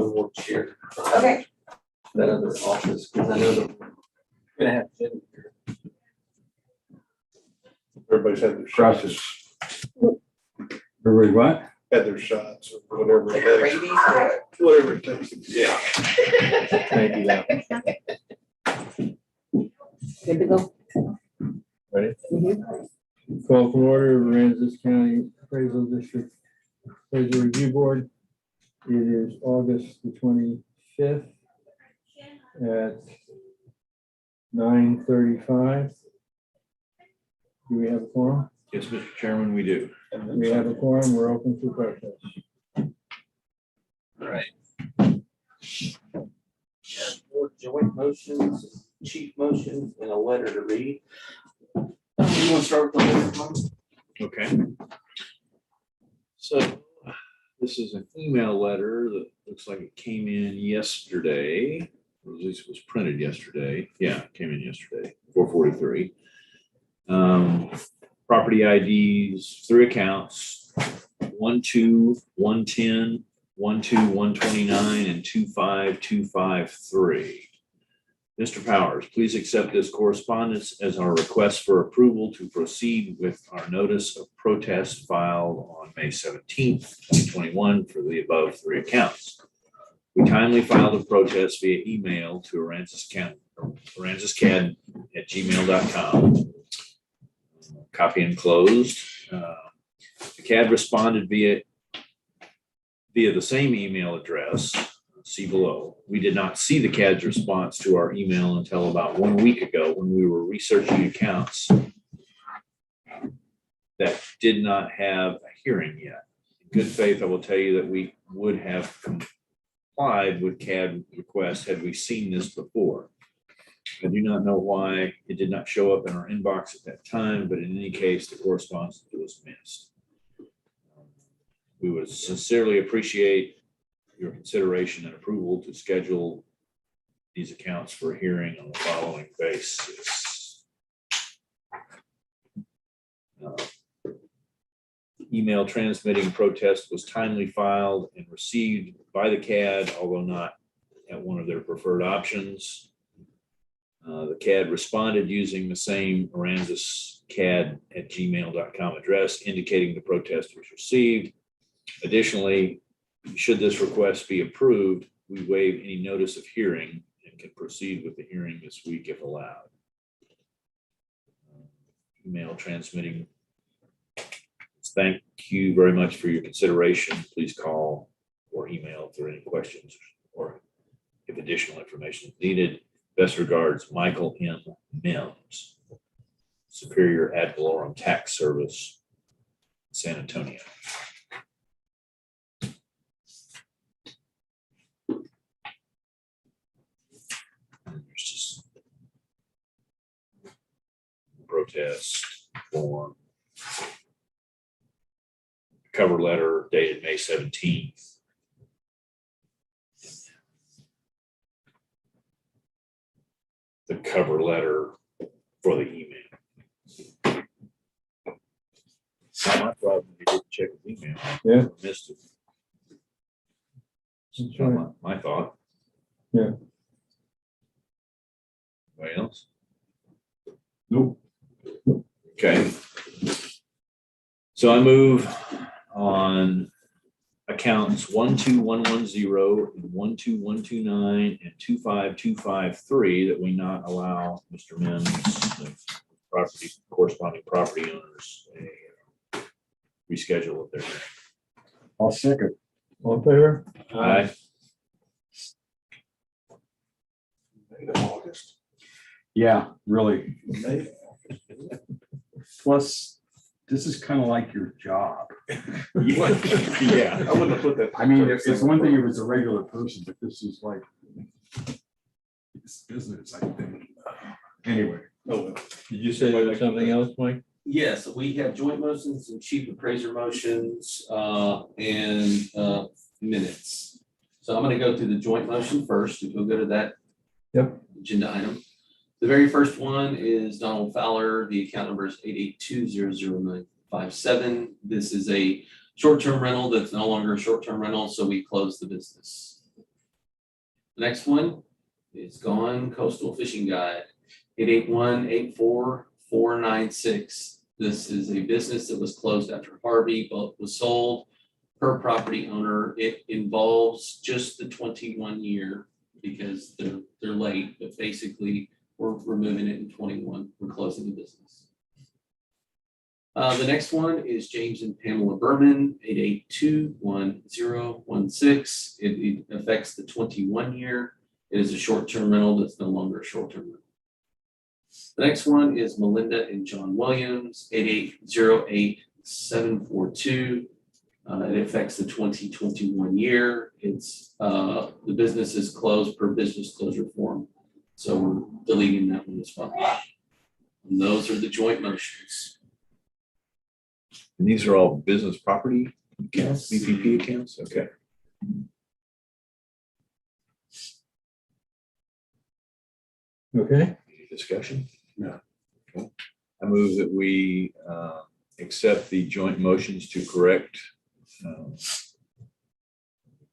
one more chair. Okay. That other office, because I know that we're gonna have Jen here. Everybody's had their Crosses. shots, Everybody what? had their shots, or whatever Like it takes. rabies or Whatever it takes. Yeah. Thank you. Now. good to go. Ready? Call from order, Aransas County Appraisal District Appraisal Review Board. It is August the 25th at 9:35. Do we have a quorum? Yes, Mr. Chairman, we do. We have a quorum. We're open for protest. All right. Four joint motions, chief motions, and a letter to read. You want to start with the letter, Tom? Okay. So this is an email letter that looks like it came in yesterday, or at least it was printed yesterday. Yeah, it came in yesterday, 4:43. Property IDs, 3 accounts, 12110, 12129, and 25253. Mr. Powers, please accept this correspondence as our request for approval to proceed with our notice of protest filed on May 17th, 2021 for the above 3 accounts. We timely filed a protest via email to aransascad@gmail.com. Copy enclosed. The CAD responded via the same email address. See below. We did not see the CAD's response to our email until about 1 week ago when we were researching accounts that did not have a hearing yet. In good faith, I will tell you that we would have complied with CAD requests had we seen this before. I do not know why it did not show up in our inbox at that time, but in any case, the correspondence was missed. We would sincerely appreciate your consideration and approval to schedule these accounts for a hearing on the following basis. Email transmitting protest was timely filed and received by the CAD, although not at one of their preferred options. The CAD responded using the same aransascad@gmail.com address, indicating the protest was received. Additionally, should this request be approved, we waive any notice of hearing and can proceed with the hearing this week if allowed. Email transmitting. Thank you very much for your consideration. Please call or email if there are any questions or if additional information is needed. Best regards, Michael M. Mims, Superior Ad Valorem Tax Service, San Antonio. And there's just protest form, cover letter dated May 17th. The cover letter for the email. Not my problem. You didn't check his email. Yeah. Missed it. That's Not right. my thought. Yeah. Anybody else? Nope. Okay. So I move on accounts 12110 and 12129 and 25253 that we not allow Mr. Mims, the corresponding property owners, a reschedule of their hearing. I'll second. All in favor? Aye. August. Yeah, really. May. Plus, this is kind of like your job. Yeah. I wouldn't have put that. I mean, it's one thing if it's a regular person, but this is like, it's business, I think. Anyway. Oh, well. Did you say there was something else, Mike? Yes, we have joint motions and chief appraiser motions and minutes. So I'm going to go through the joint motion first. We'll go to that agenda item. The very first one is Donald Fowler. The account number is 882-00957. This is a short-term rental that's no longer a short-term rental, so we close the business. The next one is Gone Coastal Fishing Guide, 881-84496. This is a business that was closed after Harvey, but was sold per property owner. It involves just the 21 year because they're late, but basically we're removing it in 21. We're closing the business. The next one is James and Pamela Berman, 882-1016. It affects the 21 year. It is a short-term rental that's no longer a short-term rental. The next one is Melinda and John Williams, 8808742. It affects the 2021 year. It's the business is closed per business closure form. So we're deleting that one as well. And those are the joint motions. And these are all business property accounts, Yes. BPP accounts? Okay. Okay, Any discussion? No. Okay. I move that we accept the joint motions to correct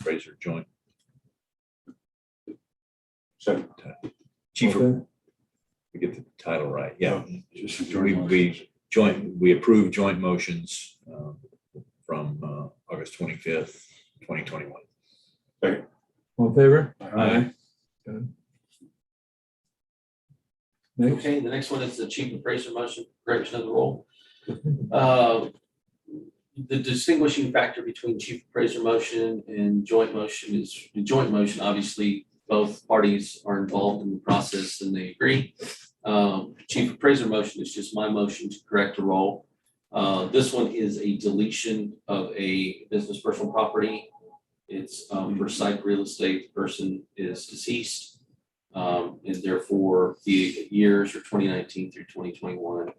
Fraser joint Second. chief. okay, We get the title right. Yeah. Just a We approve joint motions from August 25th, 2021. all in favor? Aye. Done. Next, Okay, the next one is the chief appraiser motion, correction of the role. The distinguishing factor between chief appraiser motion and joint motion is the joint motion, obviously, both parties are involved in the process and they agree. Chief appraiser motion is just my motion to correct a role. This one is a deletion of a business personal property. It's for site real estate, the person is deceased. And therefore the years are 2019 through 2021.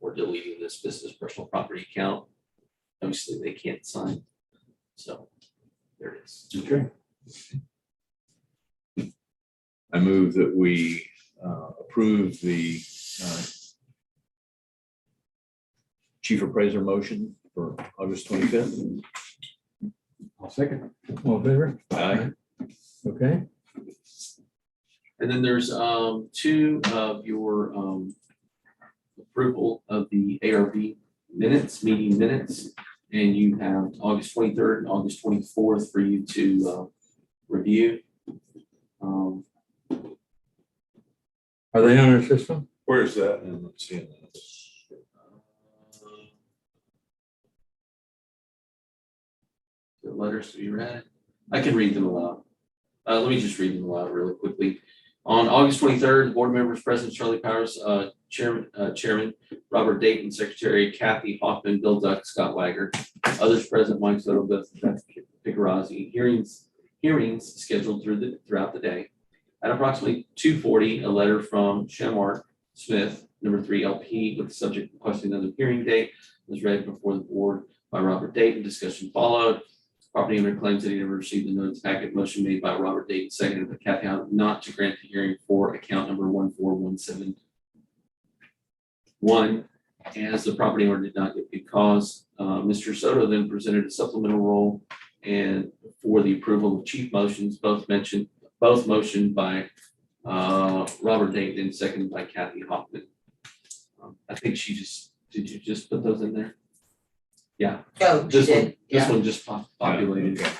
We're deleting this business personal property account. Obviously, they can't sign. So there it is. Okay. I move that we approve the chief appraiser motion for August 25th. I'll second. all in favor? Aye. Okay, And then there's two of your approval of the ARB minutes, meeting minutes. And you have August 23rd and August 24th for you to review. are they on our system? Where's that? And let's see. The letters to be read. I can read them aloud. Let me just read them aloud really quickly. On August 23rd, board members present, Charlie Powers, Chairman, Robert Dayton, Secretary, Kathy Hoffman, Bill Duck, Scott Wagner. Others present, Mike Soto, Beth Picarazzi. Hearings scheduled throughout the day. At approximately 2:40, a letter from Shamar Smith, number 3 LP, with the subject requesting another hearing date was read before the board by Robert Dayton. Discussion followed. Property owner claims that he never received the notice packet. Motion made by Robert Dayton, seconded by Kathy Hoffman, not to grant the hearing for account number 14171. As the property owner did not get good cause, Mr. Soto then presented a supplemental role and for the approval of chief motions, both motioned by Robert Dayton and seconded by Kathy Hoffman. I think did you just put those in there? Yeah. Oh, This she one, did, this yeah. one just populated. Okay.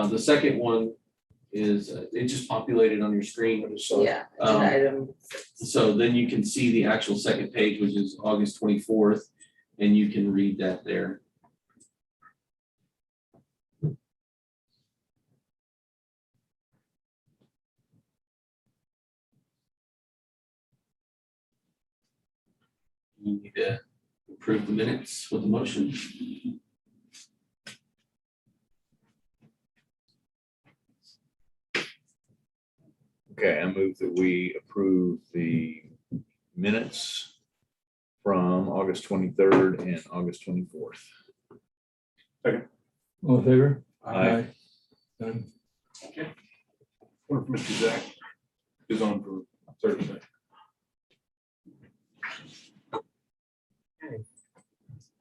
The second one is, it just populated on your screen. Yeah, agenda item. So then you can see the actual second page, which is August 24th, and you can read that there. You need to approve the minutes with the motion. Okay, I move that we approve the minutes from August 23rd and August 24th. All in favor? Aye. Done. What if Mr. Zach is on for Thursday?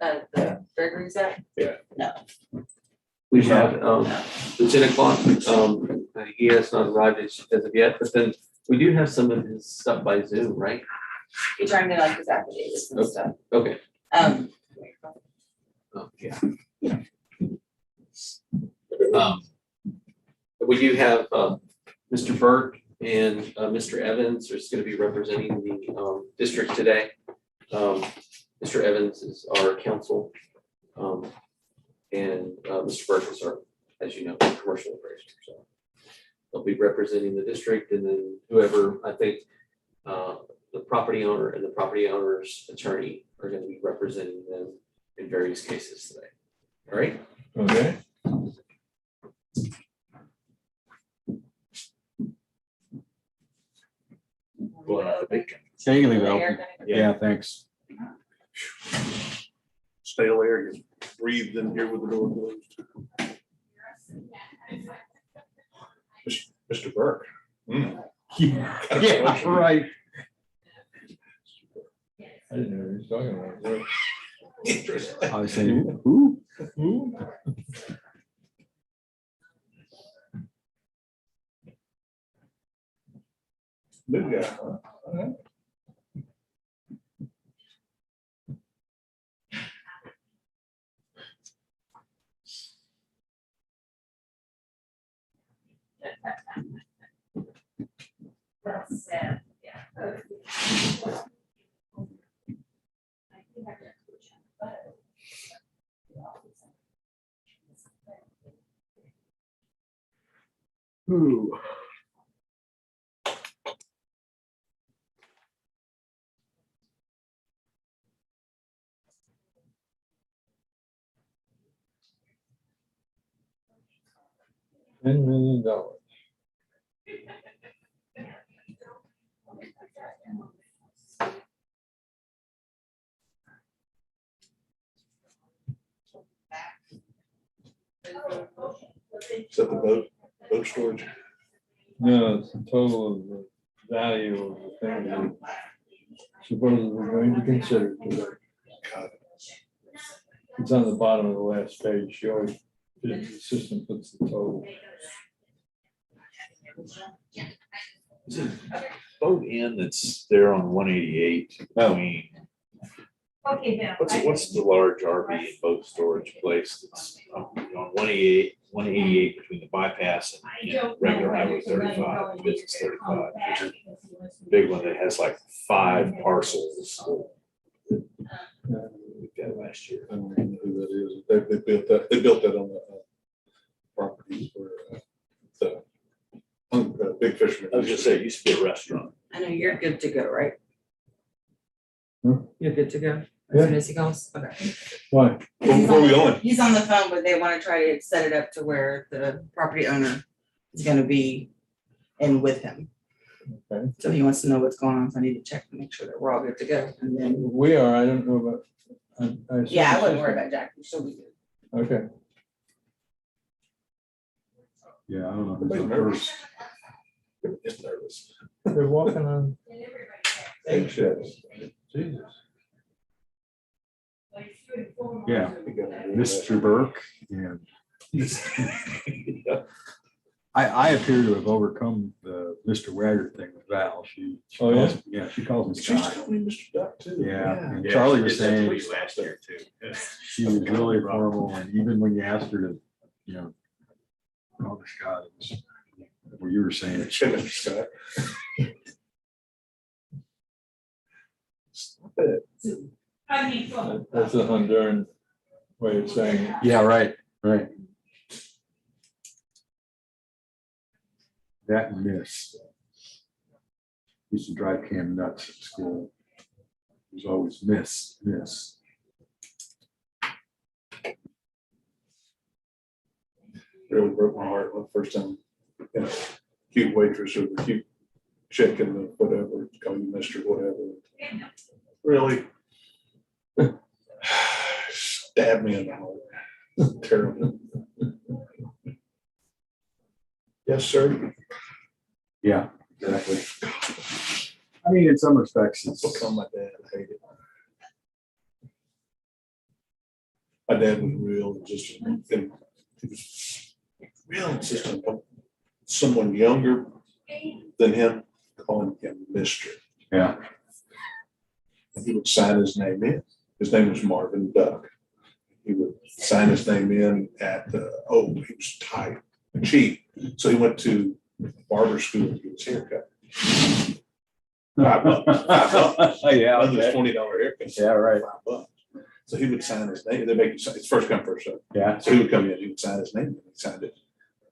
The Gregory's at? Yeah. No. We have, the 10 o'clock, he has not arrived as of yet, but then we do have some of his stuff by Zoom, right? He turned me like his affidavits and stuff. Okay. Oh, yeah. We do have Mr. Burke and Mr. Evans is going to be representing the district today. Mr. Evans is our counsel, and Mr. Burke is our, as you know, commercial appraiser. So they'll be representing the district, and then whoever, I think, the property owner and the property owner's attorney are going to be representing them in various cases today. All right. Okay. Going out the bacon. Yeah, you can leave it The open. air gonna- Yeah, thanks. Stale air gets breathed in here with the door closed. Mr. Burke. Yeah, right. I didn't know what he was talking about. Interesting. I was saying, who? New guy, huh? All right. That's sad, yeah. Ooh. $10 million. Is that the boat storage? No, it's the total of the value of the things that supposedly we're going to consider today. God, It's on the bottom of the last page. She always, the system puts the total. Is it boat in that's there on 188 between, Okay, Bill. what's the large RV boat storage place that's on 188 between the bypass and regular highway 35, business 35? There's a big one that has like 5 parcels. We got last year. I don't even know who that is. They built that on the properties where the big fisherman. I was just saying, it used to be a restaurant. I know you're good to go, right? Hmm? You're good to go as Yeah. soon as he goes? Okay. Why? Where are we going? He's on the phone, but they want to try to set it up to where the property owner is gonna be in with him. Okay. So he wants to know what's going on, so I need to check to make sure that we're all good to go, and then, We are, I don't know about. assume yeah, I the wouldn't worry system- about Jackie, she'll be good. Okay. Yeah, I don't know. who's Wait, on nervous. first. It's nervous. They're walking on eggshells. Jesus. Yeah, We gotta do that. Mr. Burke, and I appear to have overcome the Mr. Wagger thing with Val. She Oh, yeah? calls- Yeah, she calls me She's Scott. calling me Mr. Duck too. Yeah, and Charlie was saying she was really formal, and even when you asked her to, call her Scott, it was what you were saying. Mr. Scott. Stop it. That's a Honduran way of saying it. Yeah, right. That and Miss. Used to drive Cam nuts at school. It was always Miss. Really broke my heart the first time, cute waitress or the cute chick in the whatever, call you Mr. whatever. Really? Stabbed me in the heart. Terrible. Yes, sir. Yeah, exactly. I mean, in some respects, I'll it's, tell my dad, I hate it. My dad was real, just, he was real insistent. someone younger than him, calling him Mr. Yeah. And he would sign his name in. His name was Marvin Duck. He would sign his name in at, he was tight, cheap. So he went to barber school to get his haircut. $5. Yeah. Another okay. $20 haircut. Yeah, right. $5. So he would sign his name. They make you sign, it's first come, first served. Yeah. So he would come in, he would sign his name, and he signed it,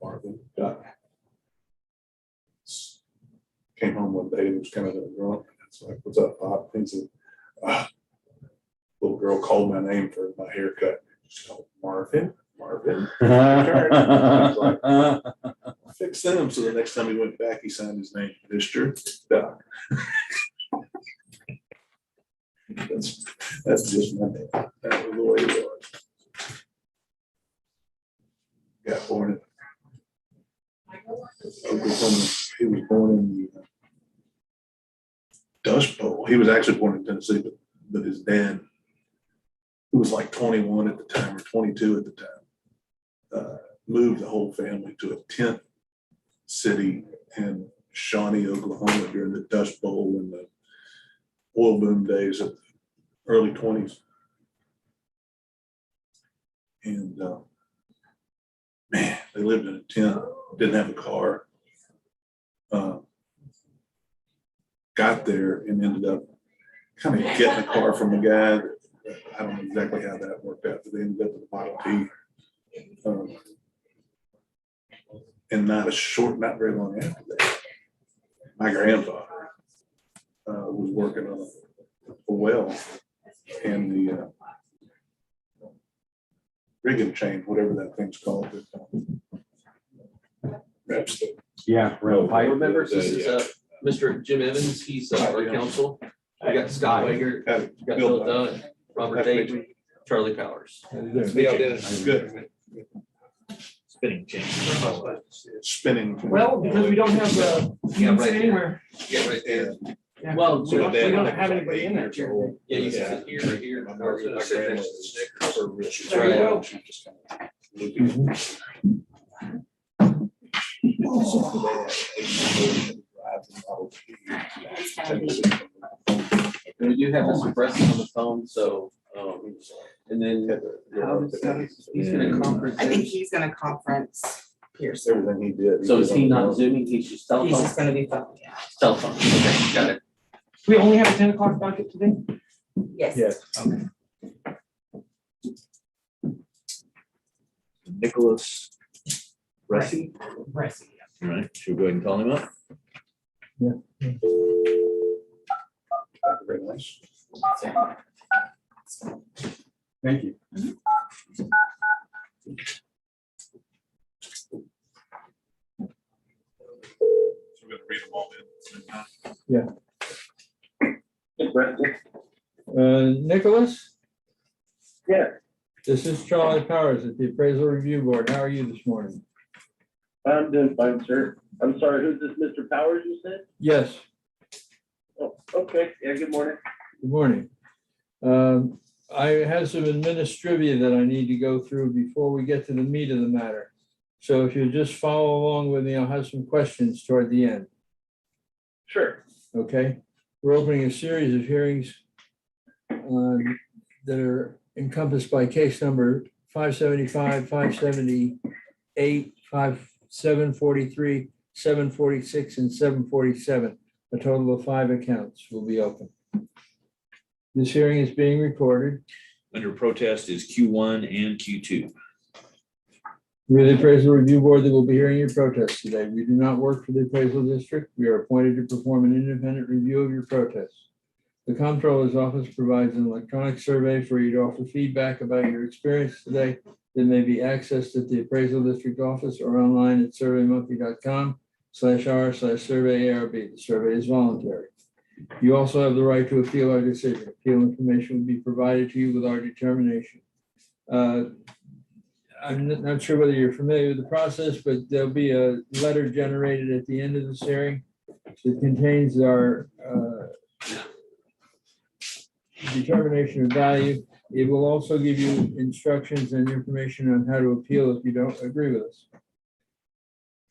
Marvin Duck. Came home one day, he was kind of drunk. It's like, what's up, Pop? He said, little girl called my name for my haircut. She called Marvin. Fix them. So the next time he went back, he signed his name, Mr. Duck. That's just my name. That was the way it was. Got born in. He was born in the Dust Bowl. He was actually born in Tennessee, but his dad, who was like 21 at the time or 22 at the time, moved the whole family to a tent city in Shawnee, Oklahoma during the Dust Bowl and the oil boom days of the early 20s. And man, they lived in a tent, didn't have a car. Got there and ended up kind of getting a car from a guy that, I don't know exactly how that worked out, but they ended up with a Model T. And not very long after that, my grandfather was working on a well, and the rigging chain, whatever that thing's called. Wraps the- Yeah. Board members, this is Mr. Jim Evans, he's our counsel. We got Scott Wager, we got Bill Dunn, Robert Dayton, Charlie Powers. Good. Spinning change. Spinning. Well, because we don't have the, Yeah, right sit anywhere. Yeah, right there. Yeah. Well, We don't have anybody in that chair. Yeah, you can sit here, right here. My or you can sit next to the sticker. grandmother's- There you go. She just kind of loopy. We do have Mr. Preston on the phone, so, and then he's gonna conference. I think he's gonna conference Pearson. Everything he did. So is he not zooming, he's just He's telephone? just gonna be phone, yeah. Telephone, okay, got it. We only have a 10 o'clock docket today? Yes. Yes. Nicholas Ressi. Right. All right, should we go ahead and call him up? Very nice. Thank you. So we're gonna read them all in. Nicholas? Yeah, This is Charlie Powers at the Appraisal Review Board. How are you this morning? I'm doing fine, sir. I'm sorry, who's this, Mr. Powers, you said? Yes, Oh, okay, yeah, good morning. good morning. I have some administrivia that I need to go through before we get to the meat of the matter. So if you just follow along with me, I'll have some questions toward the end, Sure. okay? We're opening a series of hearings that are encompassed by case number 575, 578, 743, 746, and 747. A total of 5 accounts will be open. This hearing is being recorded. Under protest is Q1 and Q2. We are the Appraisal Review Board that will be hearing your protests today. We do not work for the appraisal district. We are appointed to perform an independent review of your protests. The Comptroller's Office provides an electronic survey for you to offer feedback about your experience today that may be accessed at the Appraisal District Office or online at surveymonkey.com/r/survey-ARB. The survey is voluntary. You also have the right to appeal our decision. Appeal information will be provided to you with our determination. I'm not sure whether you're familiar with the process, but there'll be a letter generated at the end of this hearing that contains our determination of value. It will also give you instructions and information on how to appeal if you don't agree with us.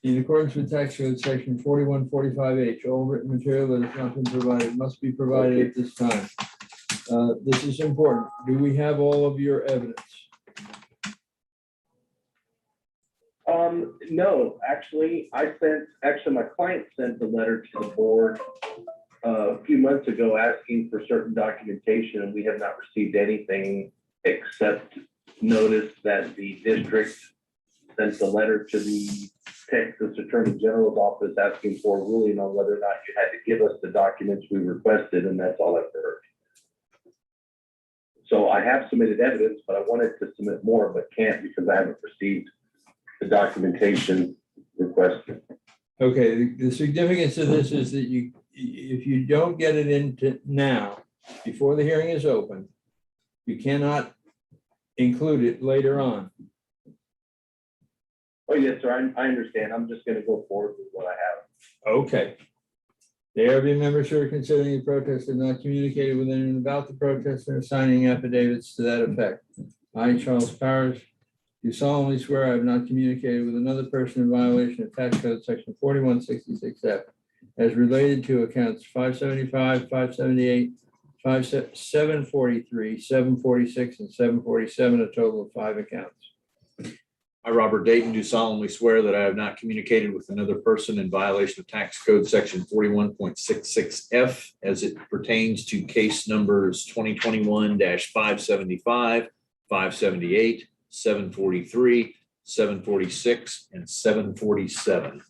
In accordance with tax code section 4145H, all written material that has not been provided must be provided at this time. This is important. Do we have all of your evidence? No, actually, my client sent a letter to the board a few months ago asking for certain documentation, and we have not received anything except notice that the district sent a letter to the Texas Attorney General's office asking for a ruling on whether or not you had to give us the documents we requested, and that's all I've heard. So I have submitted evidence, but I wanted to submit more, but can't because I haven't received the documentation requested. Okay, the significance of this is that if you don't get it into now, before the hearing is open, you cannot include it later on. Oh, yes, sir, I understand. I'm just gonna go forward with what I have. Okay. The ARB members who are considering the protest have not communicated with anyone about the protest and are signing affidavits to that effect. I, Charles Powers, do solemnly swear I have not communicated with another person in violation of tax code section 4166F as related to accounts 575, 578, 743, 746, and 747, a total of 5 accounts. I, Robert Dayton, do solemnly swear that I have not communicated with another person in violation of tax code section 41.66F as it pertains to case numbers 2021-575, 578, 743, 746, and 747.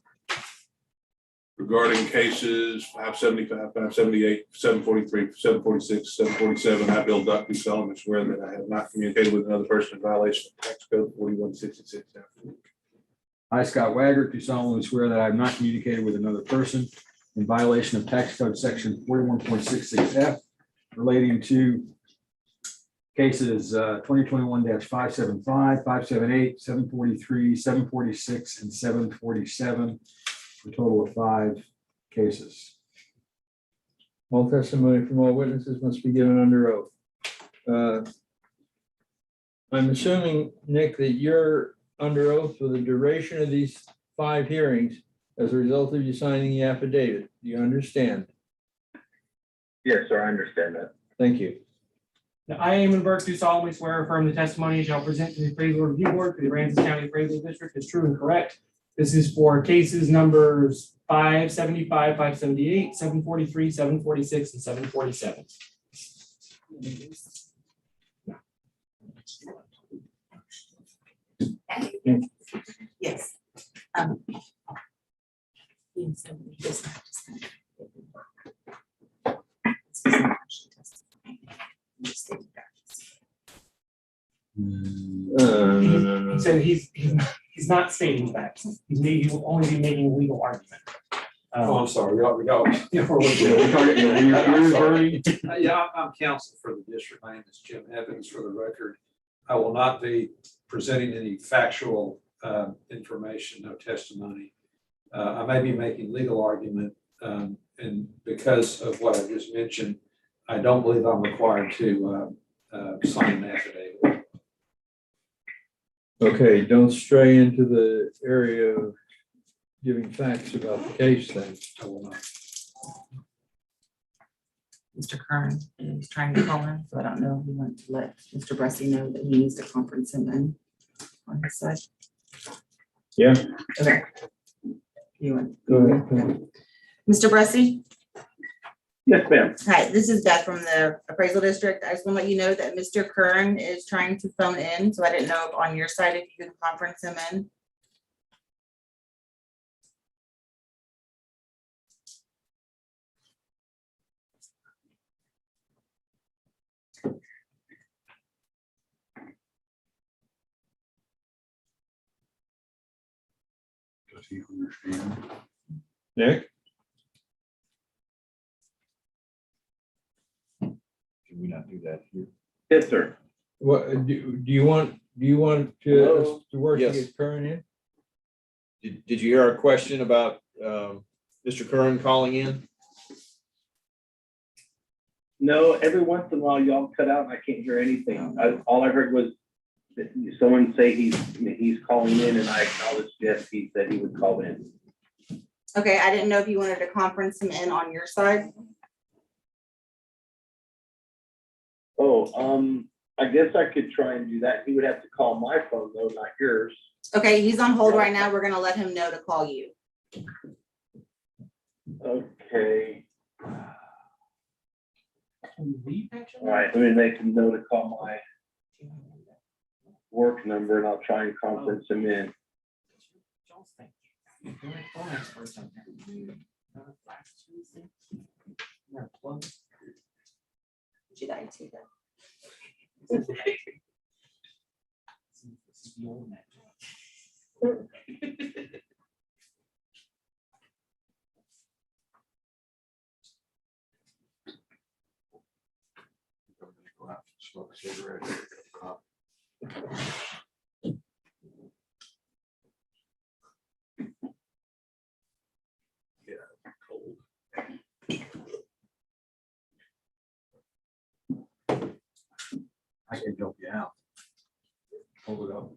Regarding cases 575, 578, 743, 746, 747, I, Bill Duck, do solemnly swear that I have not communicated with another person in violation of tax code 4166. I, Scott Waggart, do solemnly swear that I have not communicated with another person in violation of tax code section 41.66F relating to cases 2021-575, 578, 743, 746, and 747, a total of 5 cases. All testimony from all witnesses must be given under oath. I'm assuming, Nick, that you're under oath for the duration of these 5 hearings as a result of you signing the affidavit. Do you understand? Yes, sir, I understand that. Thank you. Now, I, Eamon Burke, do solemnly swear or affirm the testimony shall present to the appraisal review board for the Aransas County Appraisal District is true and correct. This is for cases numbers 575, 578, 743, 746, and 747. Yes. He said he's not stating facts. He will only be making a legal argument. I'm sorry, we got. Yeah, I'm counsel for the district. My name is Jim Evans for the record. I will not be presenting any factual information, no testimony. I may be making legal argument, and because of what I just mentioned, I don't believe I'm required to sign an affidavit. Okay, don't stray into the area of giving facts about the case then. I will not. Mr. Kern is trying to call in, so I don't know if we want to let Mr. Bressi know that he needs to conference him in on his side. Yeah. Okay. You want? Go ahead. Mr. Bressi? Yes, ma'am. Hi, this is Beth from the appraisal district. I just want to let you know that Mr. Kern is trying to phone in, so I didn't know if on your side, if you could conference him in. Does he understand? Nick? Can we not do that here? Yes, sir. What, do you want to, Hello? us to work to Yes. get Kern in? Did you hear our question about Mr. Curran calling in? No, every once in a while y'all cut out and I can't hear anything. All I heard was someone say he's calling in and I acknowledged yes, he said he would call in. Okay, I didn't know if you wanted to conference him in on your side. Oh, I guess I could try and do that. He would have to call my phone though, not yours. Okay, he's on hold right now. We're gonna let him know to call you. Okay, all right, let me make a note to call my work number and I'll try and conference him in. She died too, though. Smoke a cigarette. I can help you out. Hold it up.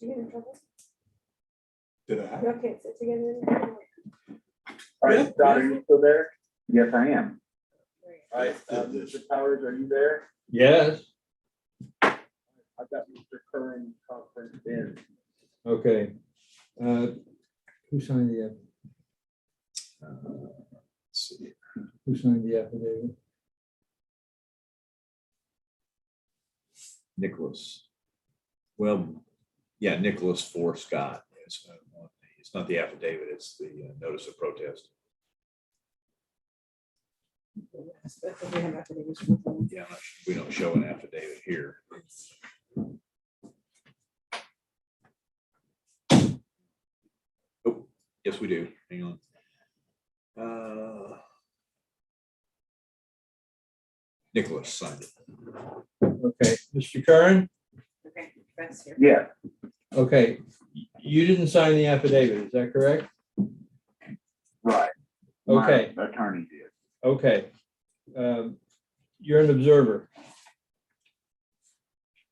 Did you get in trouble? Did I? You can't sit together anymore. All right, Scott, are you still there? Yes, I am. All right, Mr. Powers, are you there? Yes, I've got Mr. Curran conference in. okay. Who signed the, who signed the affidavit? Nicholas. Well, yeah, Nicholas for Scott. It's not the affidavit, it's the notice of protest. Yeah, we don't show an affidavit here. Oh, yes, we do. Hang on. Nicholas signed it. Okay, Mr. Curran? Okay, that's here. Yeah, Okay, you didn't sign the affidavit, is that correct? Right. Okay. My attorney did. Okay. You're an observer,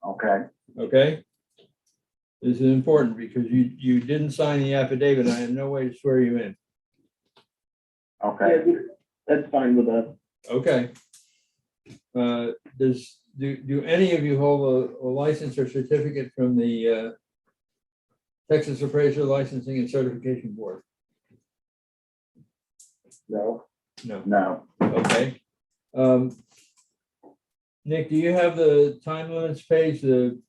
Okay. okay? This is important because you didn't sign the affidavit. I have no way to swear you in. Okay. yeah, that's fine with us. Okay. Do any of you hold a license or certificate from the Texas Appraiser Licensing and Certification Board? No, No. No. Okay. Nick, do you have the time limits page, the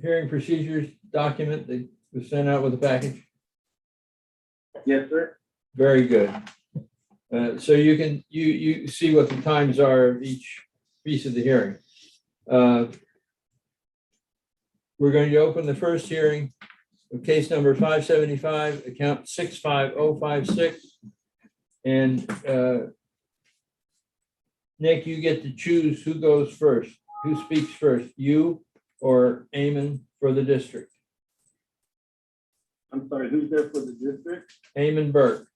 hearing procedures document that was sent out with the package? yes, sir. Very good. So you can, you see what the times are of each piece of the hearing. We're going to open the first hearing of case number 575, account 65056. And Nick, you get to choose who goes first, who speaks first, you or Eamon for the district. I'm sorry, who's there for the district? Eamon Burke,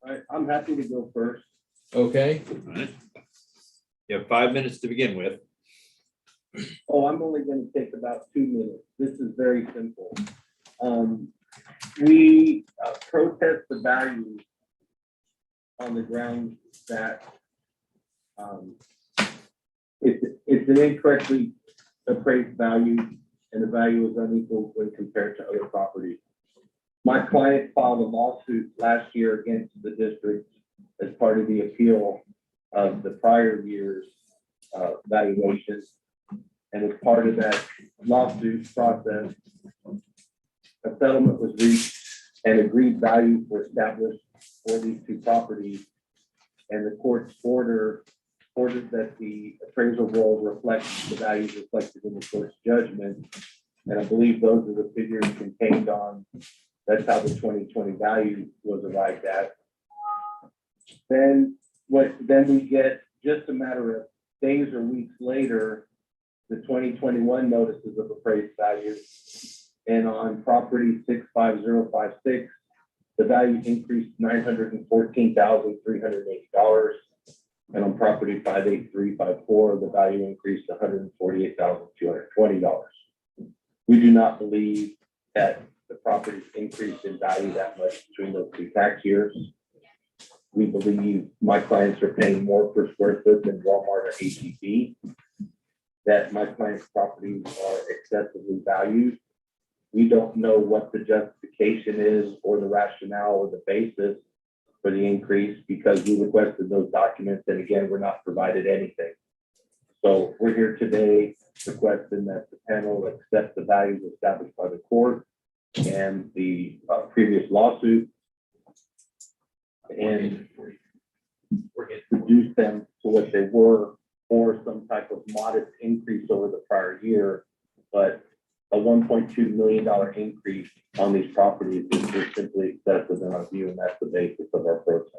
All right, I'm happy to go first. okay? All right. You have 5 minutes to begin with. Oh, I'm only gonna take about 2 minutes. This is very simple. We protest the value on the grounds that it's an incorrectly appraised value and the value is unequal when compared to other properties. My client filed a lawsuit last year against the district as part of the appeal of the prior year's valuation. And as part of that lawsuit process, a settlement was reached and agreed values were established for these two properties. And the court's ordered that the appraisal roll reflect the values reflected in the court's judgment. And I believe those are the figures contained on, that's how the 2020 value was arrived at. Then we get, just a matter of days or weeks later, the 2021 notices of appraised value. And on property 65056, the value increased $914,380. And on property 58354, the value increased $148,220. We do not believe that the properties increased in value that much between those two tax years. We believe my clients are paying more per square foot than Walmart or HEB, that my clients' properties are excessively valued. We don't know what the justification is or the rationale or the basis for the increase because we requested those documents, and again, we're not provided anything. So we're here today requesting that the panel accept the values established by the court and the previous lawsuit and reduce them to what they were, or some type of modest increase over the prior year. But a $1.2 million increase on these properties is just simply excessive in our view, and that's the basis of our protest.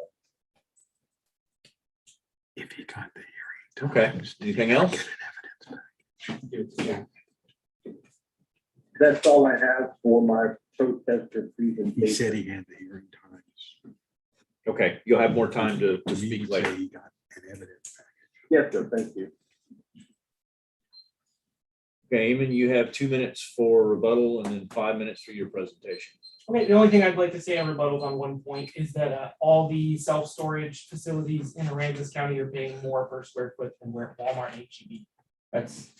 If you got the hearing. Okay, anything else? That's all I have for my protester presentation. He said he had the hearing times. Okay, you'll have more time to speak later. He got an evidence package. Yes, sir, thank you. Okay, Eamon, you have 2 minutes for rebuttal and then 5 minutes for your presentation. Okay, the only thing I'd like to say on rebuttals on one point is that all the self-storage facilities in Aransas County are paying more per square foot than where Walmart and HEB. That's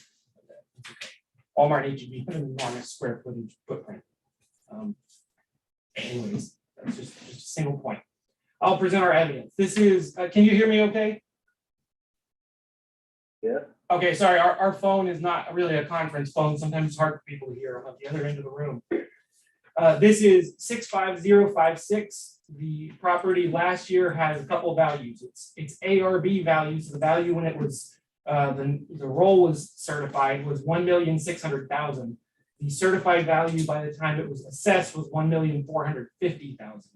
Walmart and HEB have an enormous square footage footprint. Anyways, that's just a single point. I'll present our evidence. This is, can you hear me okay? Yeah. Okay, sorry, our phone is not really a conference phone. Sometimes it's hard for people to hear. I'm at the other end of the room. This is 65056. The property last year has a couple of values. It's ARB values. The value when it was the roll was certified was 1,600,000. The certified value by the time it was assessed was 1,450,000.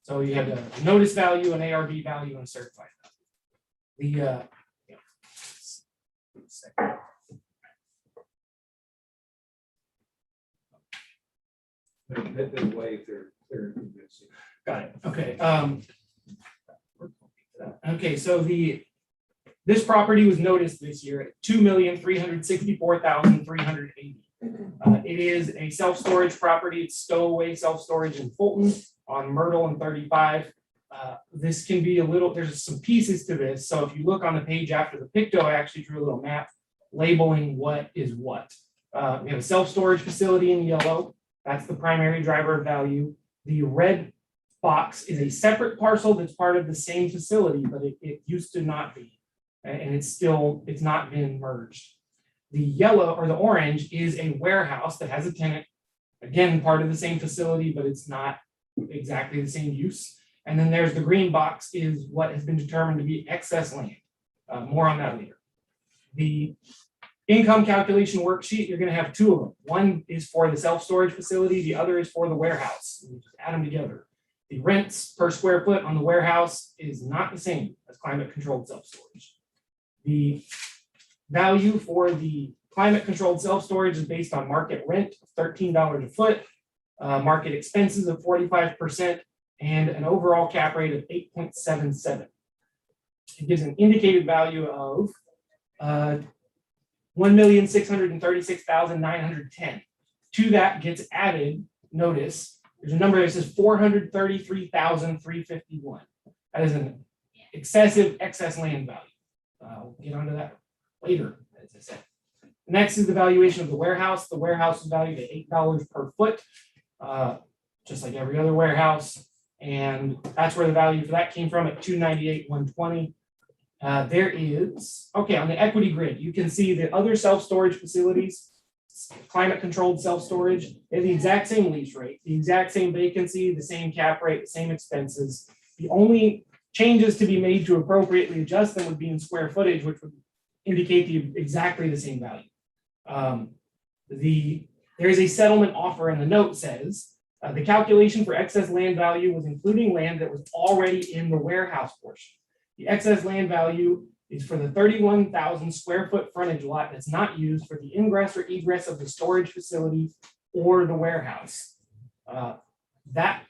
So you have a notice value, an ARB value, and a certified value. Got it. Okay. Okay. So this property was noticed this year at 2,364,380. It is a self-storage property. It's stowaway self-storage in Fulton on Myrtle and 35. This can be a little, there's some pieces to this. So if you look on the page after the picto, I actually drew a little map labeling what is what. We have a self-storage facility in yellow. That's the primary driver of value. The red box is a separate parcel that's part of the same facility, but it used to not be. And it's not been merged. The yellow or the orange is a warehouse that has a tenant, again, part of the same facility, but it's not exactly the same use. And then there's the green box is what has been determined to be excess land. More on that later. The income calculation worksheet, you're going to have two of them. One is for the self-storage facility. The other is for the warehouse. You just add them together. The rents per square foot on the warehouse is not the same as climate-controlled self-storage. The value for the climate-controlled self-storage is based on market rent of $13 a foot, market expenses of 45%, and an overall cap rate of 8.77. It gives an indicated value of 1,636,910. To that gets added, notice, there's a number that says 433,351. That is an excess land value. We'll get onto that later, as I said. Next is the valuation of the warehouse. The warehouse is valued at $8 per foot, just like every other warehouse. And that's where the value for that came from at $298,120. There is, okay, on the equity grid, you can see the other self-storage facilities, climate-controlled self-storage, they have the exact same lease rate, the exact same vacancy, the same cap rate, the same expenses. The only changes to be made to appropriately adjust them would be in square footage, which would indicate exactly the same value. There is a settlement offer, and the note says, the calculation for excess land value was including land that was already in the warehouse portion. The excess land value is for the 31,000 square foot frontage lot that's not used for the ingress or egress of the storage facility or the warehouse. That,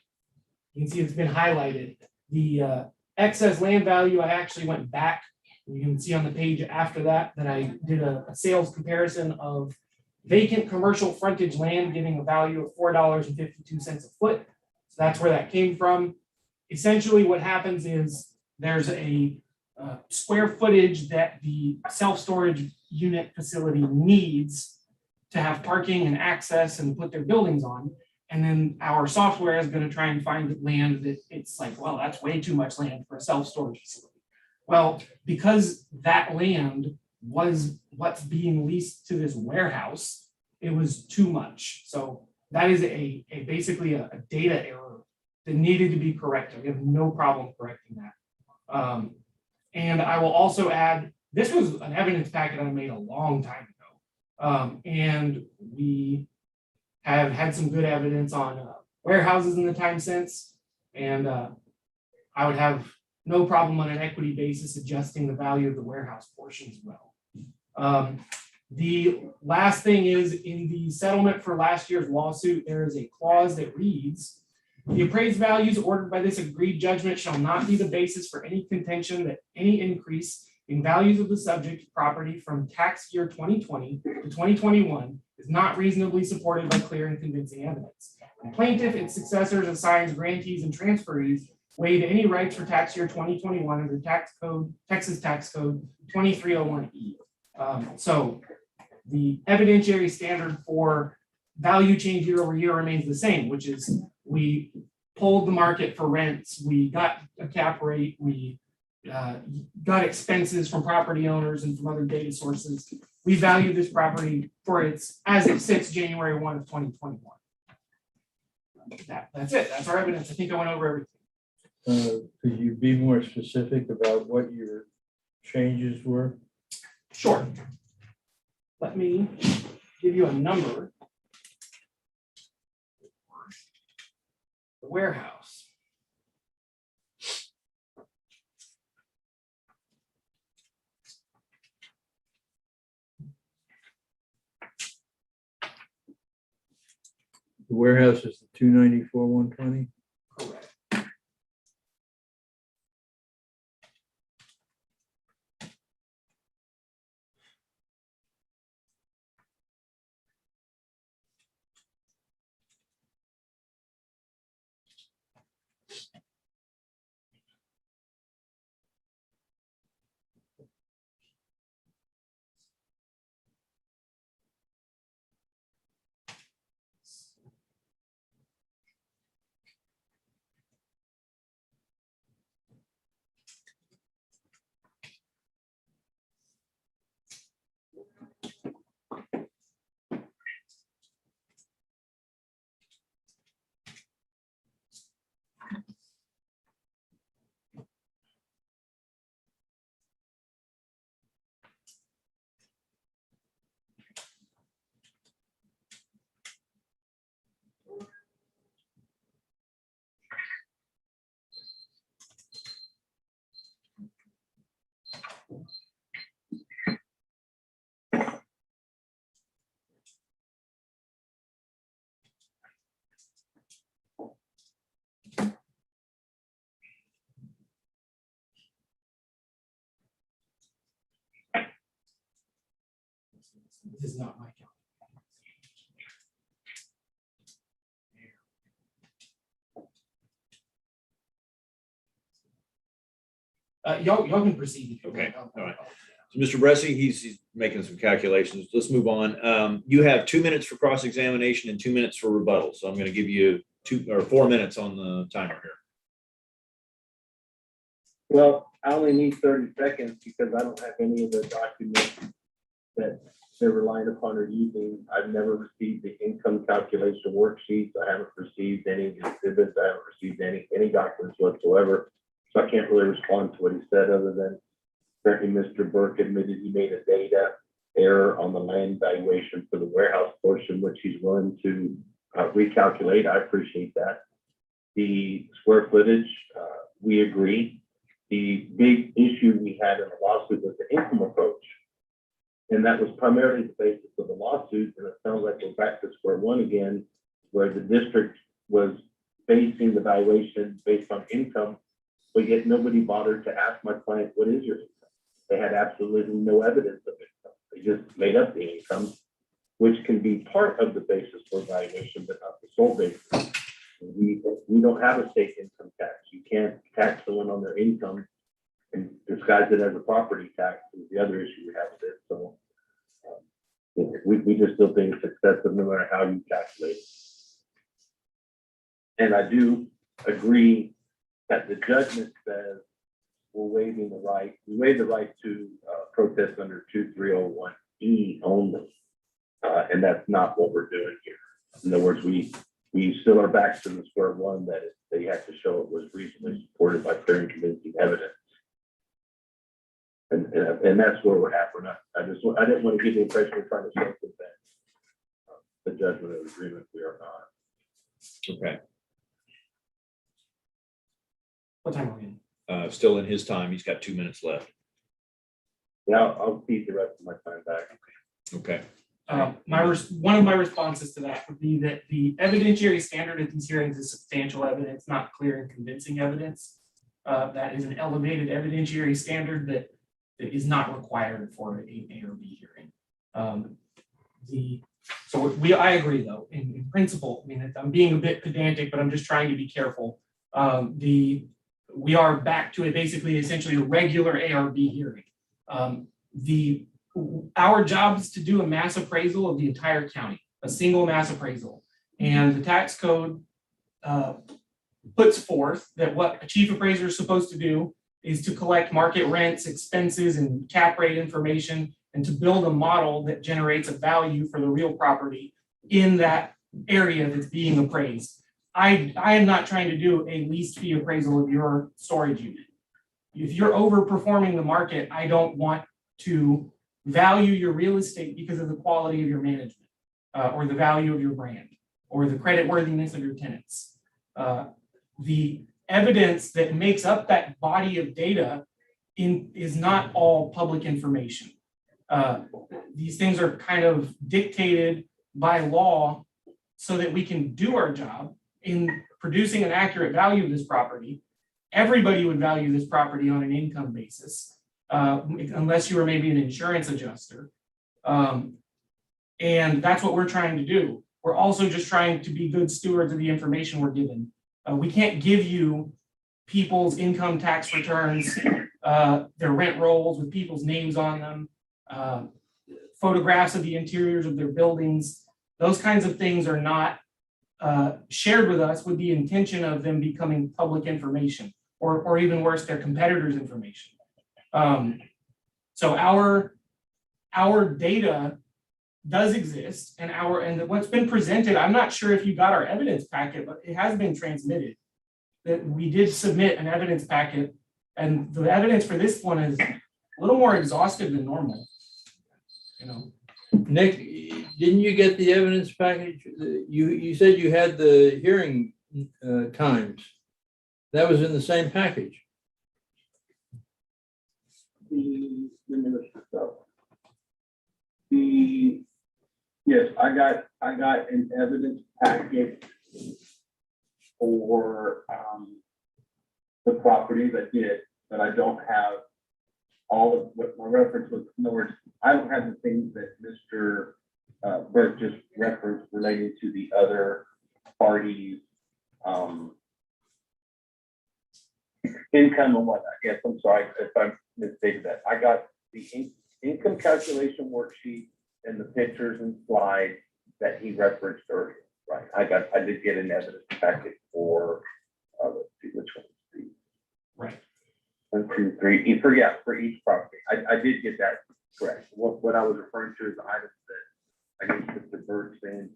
you can see it's been highlighted. The excess land value, I actually went back. You can see on the page after that, that I did a sales comparison of vacant commercial frontage land giving a value of $4.52 a foot. So that's where that came from. Essentially what happens is there's a square footage that the self-storage unit facility needs to have parking and access and put their buildings on. And then our software is going to try and find land that it's like, well, that's way too much land for a self-storage facility. Well, because that land was what's being leased to this warehouse, it was too much. So that is basically a data error that needed to be corrected. We have no problem correcting that. And I will also add, this was an evidence packet I made a long time ago. And we have had some good evidence on warehouses in the time since. And I would have no problem on an equity basis adjusting the value of the warehouse portion as well. The last thing is in the settlement for last year's lawsuit, there is a clause that reads, the appraised values ordered by this agreed judgment shall not be the basis for any contention that any increase in values of the subject property from tax year 2020 to 2021 is not reasonably supported by clear and convincing evidence. The plaintiff, its successors, assigns, grantees, and transferees waive any rights for tax year 2021 under Texas Tax Code 2301E. So the evidentiary standard for value change year over year remains the same, which is we polled the market for rents, we got a cap rate, we got expenses from property owners and from other data sources. We value this property for its, as it sits January 1 of 2021. That's it. That's our evidence. I think I went over everything. Could you be more specific about what your changes were? Sure. Let me give you a number. The warehouse. The warehouse is the 294, 120? Correct. This is not my count. Y'all can proceed. Okay, all right. So Mr. Bressi, he's making some calculations. Let's move on. You have 2 minutes for cross-examination and 2 minutes for rebuttal. So I'm going to give you 4 minutes on the timer here. Well, I only need 30 seconds because I don't have any of the documents that they're relying upon or using. I've never received the income calculation worksheets. I haven't received any exhibits. I haven't received any documents whatsoever. So I can't really respond to what he said other than apparently Mr. Burke admitted he made a data error on the land valuation for the warehouse portion, which he's willing to recalculate. I appreciate that. The square footage, we agree. The big issue we had in the lawsuit was the income approach. And that was primarily the basis of the lawsuit, and it sounds like we're back to square one again, where the district was basing the valuation based on income, but yet nobody bothered to ask my client, what is your income? They had absolutely no evidence of income. They just made up the income, which can be part of the basis for valuation, but not the sole basis. We don't have a state income tax. You can't tax someone on their income and disguise it as a property tax is the other issue we have with it. So we just still think it's excessive no matter how you calculate it. And I do agree that the judgment says we're waiving the right, we waive the right to protest under 2301E only. And that's not what we're doing here. In other words, we still are back to the square one that they had to show it was reasonably supported by clear and convincing evidence. And that's where we're at. We're not, I didn't want to give the impression we're trying to show that the judgment of agreement, we are not. Okay, What time are we in? still in his time. He's got 2 minutes left. Yeah, I'll feed the rest of my time back. Okay. One of my responses to that would be that the evidentiary standard at these hearings is substantial evidence, not clear and convincing evidence. That is an elevated evidentiary standard that is not required for an A or B hearing. I agree though, in principle. I mean, I'm being a bit pedantic, but I'm just trying to be careful. We are back to basically essentially a regular ARB hearing. Our job is to do a mass appraisal of the entire county, a single mass appraisal. And the tax code puts forth that what a chief appraiser is supposed to do is to collect market rents, expenses, and cap rate information, and to build a model that generates a value for the real property in that area that's being appraised. I am not trying to do a least fee appraisal of your storage unit. If you're overperforming the market, I don't want to value your real estate because of the quality of your management, or the value of your brand, or the creditworthiness of your tenants. The evidence that makes up that body of data is not all public information. These things are kind of dictated by law so that we can do our job in producing an accurate value of this property. Everybody would value this property on an income basis, unless you were maybe an insurance adjuster. And that's what we're trying to do. We're also just trying to be good stewards of the information we're given. We can't give you people's income tax returns, their rent rolls with people's names on them, photographs of the interiors of their buildings. Those kinds of things are not shared with us with the intention of them becoming public information, or even worse, their competitors' information. So our data does exist, and what's been presented, I'm not sure if you got our evidence packet, but it has been transmitted that we did submit an evidence packet, and the evidence for this one is a little more exhaustive than normal. Nick, didn't you get the evidence package? You said you had the hearing times. That was in the same package. Yes, I got an evidence packet for the property that did, but I don't have all of what my reference was. In other words, I don't have the things that Mr. Burke just referenced relating to the other parties' income and whatnot. Yes, I'm sorry if I misstated that. I got the income calculation worksheet and the pictures and slides that he referenced earlier. Right. I did get an evidence packet for let's see which one. Right. 1, 2, 3. For each property. I did get that correct. What I was referring to is the items that I guess Mr. Burke saying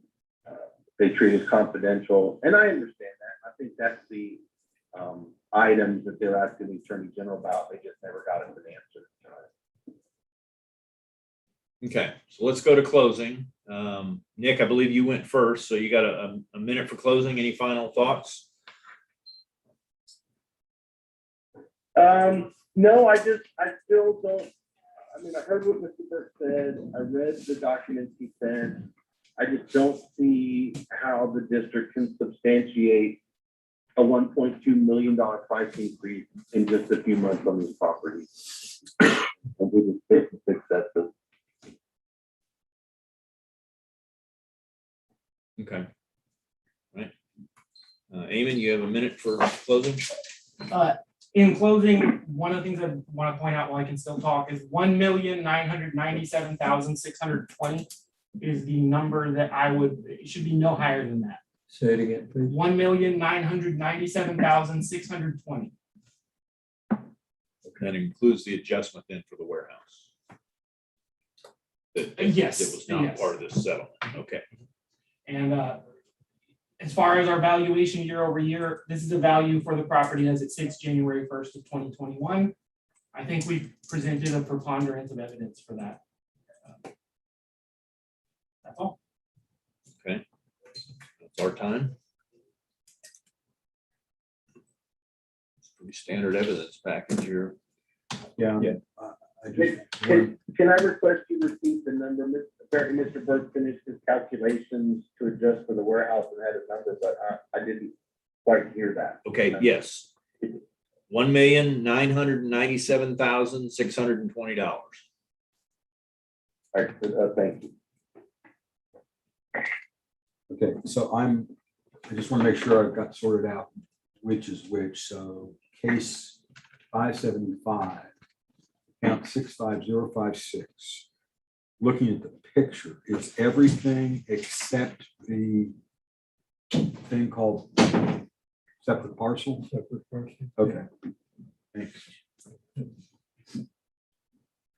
they treat as confidential, and I understand that. I think that's the items that they're asking the Attorney General about. They just never got an answer. Okay, so let's go to closing. Nick, I believe you went first, so you got a minute for closing. Any final thoughts? No, I still don't, I mean, I heard what Mr. Burke said, I read the documents he sent. I just don't see how the district can substantiate a $1.2 million price increase in just a few months on this property. And we just think it's excessive. Okay. Right. Eamon, you have a minute for closing? In closing, one of the things I want to point out while I can still talk is 1,997,620 is the number that it should be no higher than that. Say it again, please. 1,997,620. That includes the adjustment then for the warehouse. Yes, It was not yes. part of this settlement. Okay. And as far as our valuation year over year, this is the value for the property as it sits January 1st of 2021. I think we've presented a preponderance of evidence for that. That's all. Okay. That's our time. It's pretty standard evidence package here. Yeah. Yeah. I just, Can I request you repeat the number? Apparently, Mr. Burke finished his calculations to adjust for the warehouse and had a number, but I didn't quite hear that. Okay, yes. $1,997,620. All right, thank you. okay, so I just want to make sure I've got sorted out which is which. So case 575, account 65056. Looking at the picture, it's everything except the thing called separate parcel. Separate person. Okay. Thanks.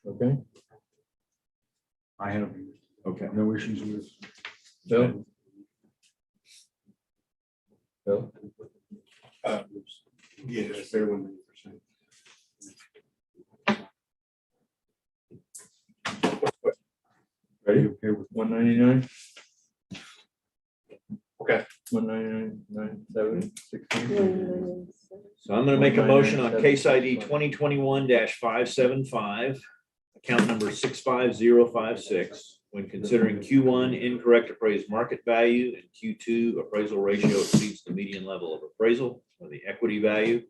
Okay. I have Okay. no issues with. Bill? Bill? Yes, fair 100%. Ready? Okay with 199? Okay. 199,970,600. So I'm going to make a motion on case ID 2021-575, account number 65056. When considering Q1 incorrect appraised market value and Q2 appraisal ratio exceeds the median level of appraisal or the equity value,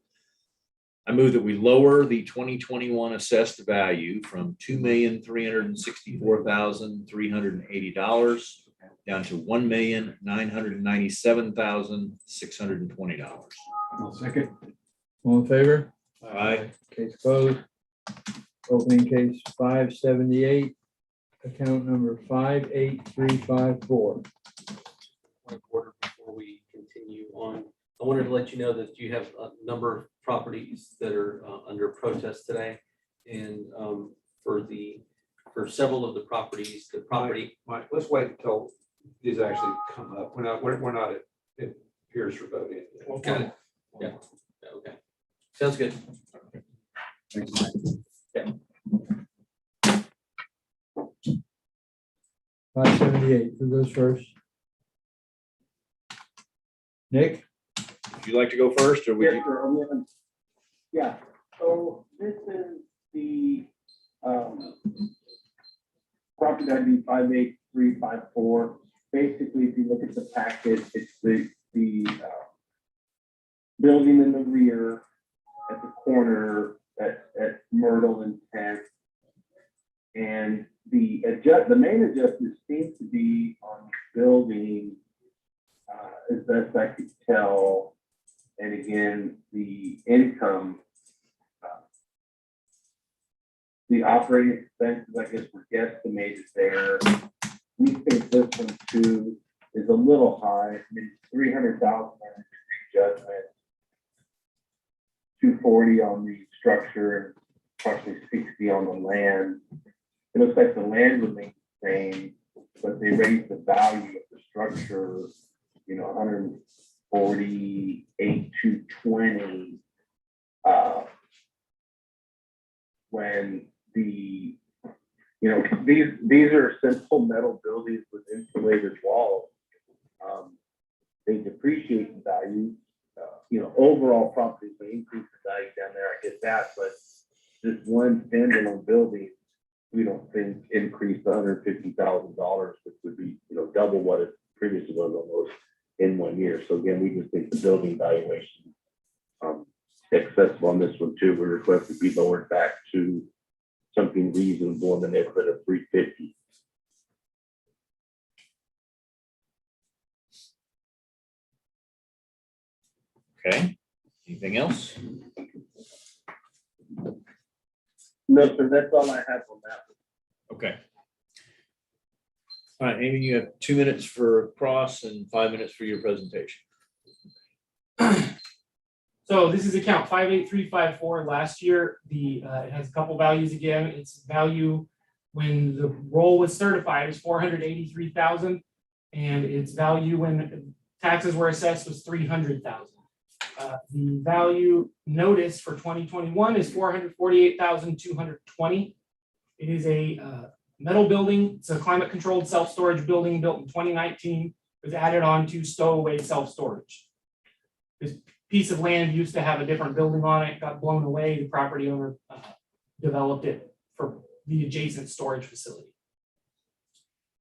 I move that we lower the 2021 assessed value from $2,364,380 down to $1,997,620. I'll second. All in favor? Aye. Case closed. Opening case 578, account number 58354. Point of order before we continue on. I wanted to let you know that you have a number of properties that are under protest today. And for several of the properties, Mike, let's wait until these actually come up. We're not at peers for voting. Got it. Yeah. Okay. Sounds good. Thanks, Mike. Yeah. 578, who goes first? Nick? Would you like to go first or would Yes, you? sir. Yeah, so this is the property ID 58354. Basically, if you look at the packet, it's the building in the rear at the corner at Myrtle and 10th. And the main adjustment seems to be on the building, as best I could tell. And again, the income, the operating expenses, I guess, were guesstimated there. We think this one too is a little high. I mean, 300,000 adjustment, 240 on the structure, approximately 60 on the land. It looks like the land remains the same, but they raised the value of the structure, 148,220. When these are simple metal buildings with insulated walls. They depreciate in value. Overall properties may increase the value down there. I guess that, but this one standalone building, we don't think increased $150,000, which would be, double what it previously was almost in 1 year. So again, we just think the building valuation excessive on this one too. We request to be lowered back to something reasonable in the neighborhood of 350. Okay, anything else? No, sir, that's all I have on that. Okay. All right, Amy, you have 2 minutes for cross and 5 minutes for your presentation. So this is account 58354. Last year, it has a couple values again. Its value when the roll was certified is 483,000, and its value when taxes were assessed was 300,000. The value notice for 2021 is 448,220. It is a metal building. It's a climate controlled self-storage building built in 2019. It was added on to stowaway self-storage. This piece of land used to have a different building on it, got blown away. The property owner developed it for the adjacent storage facility.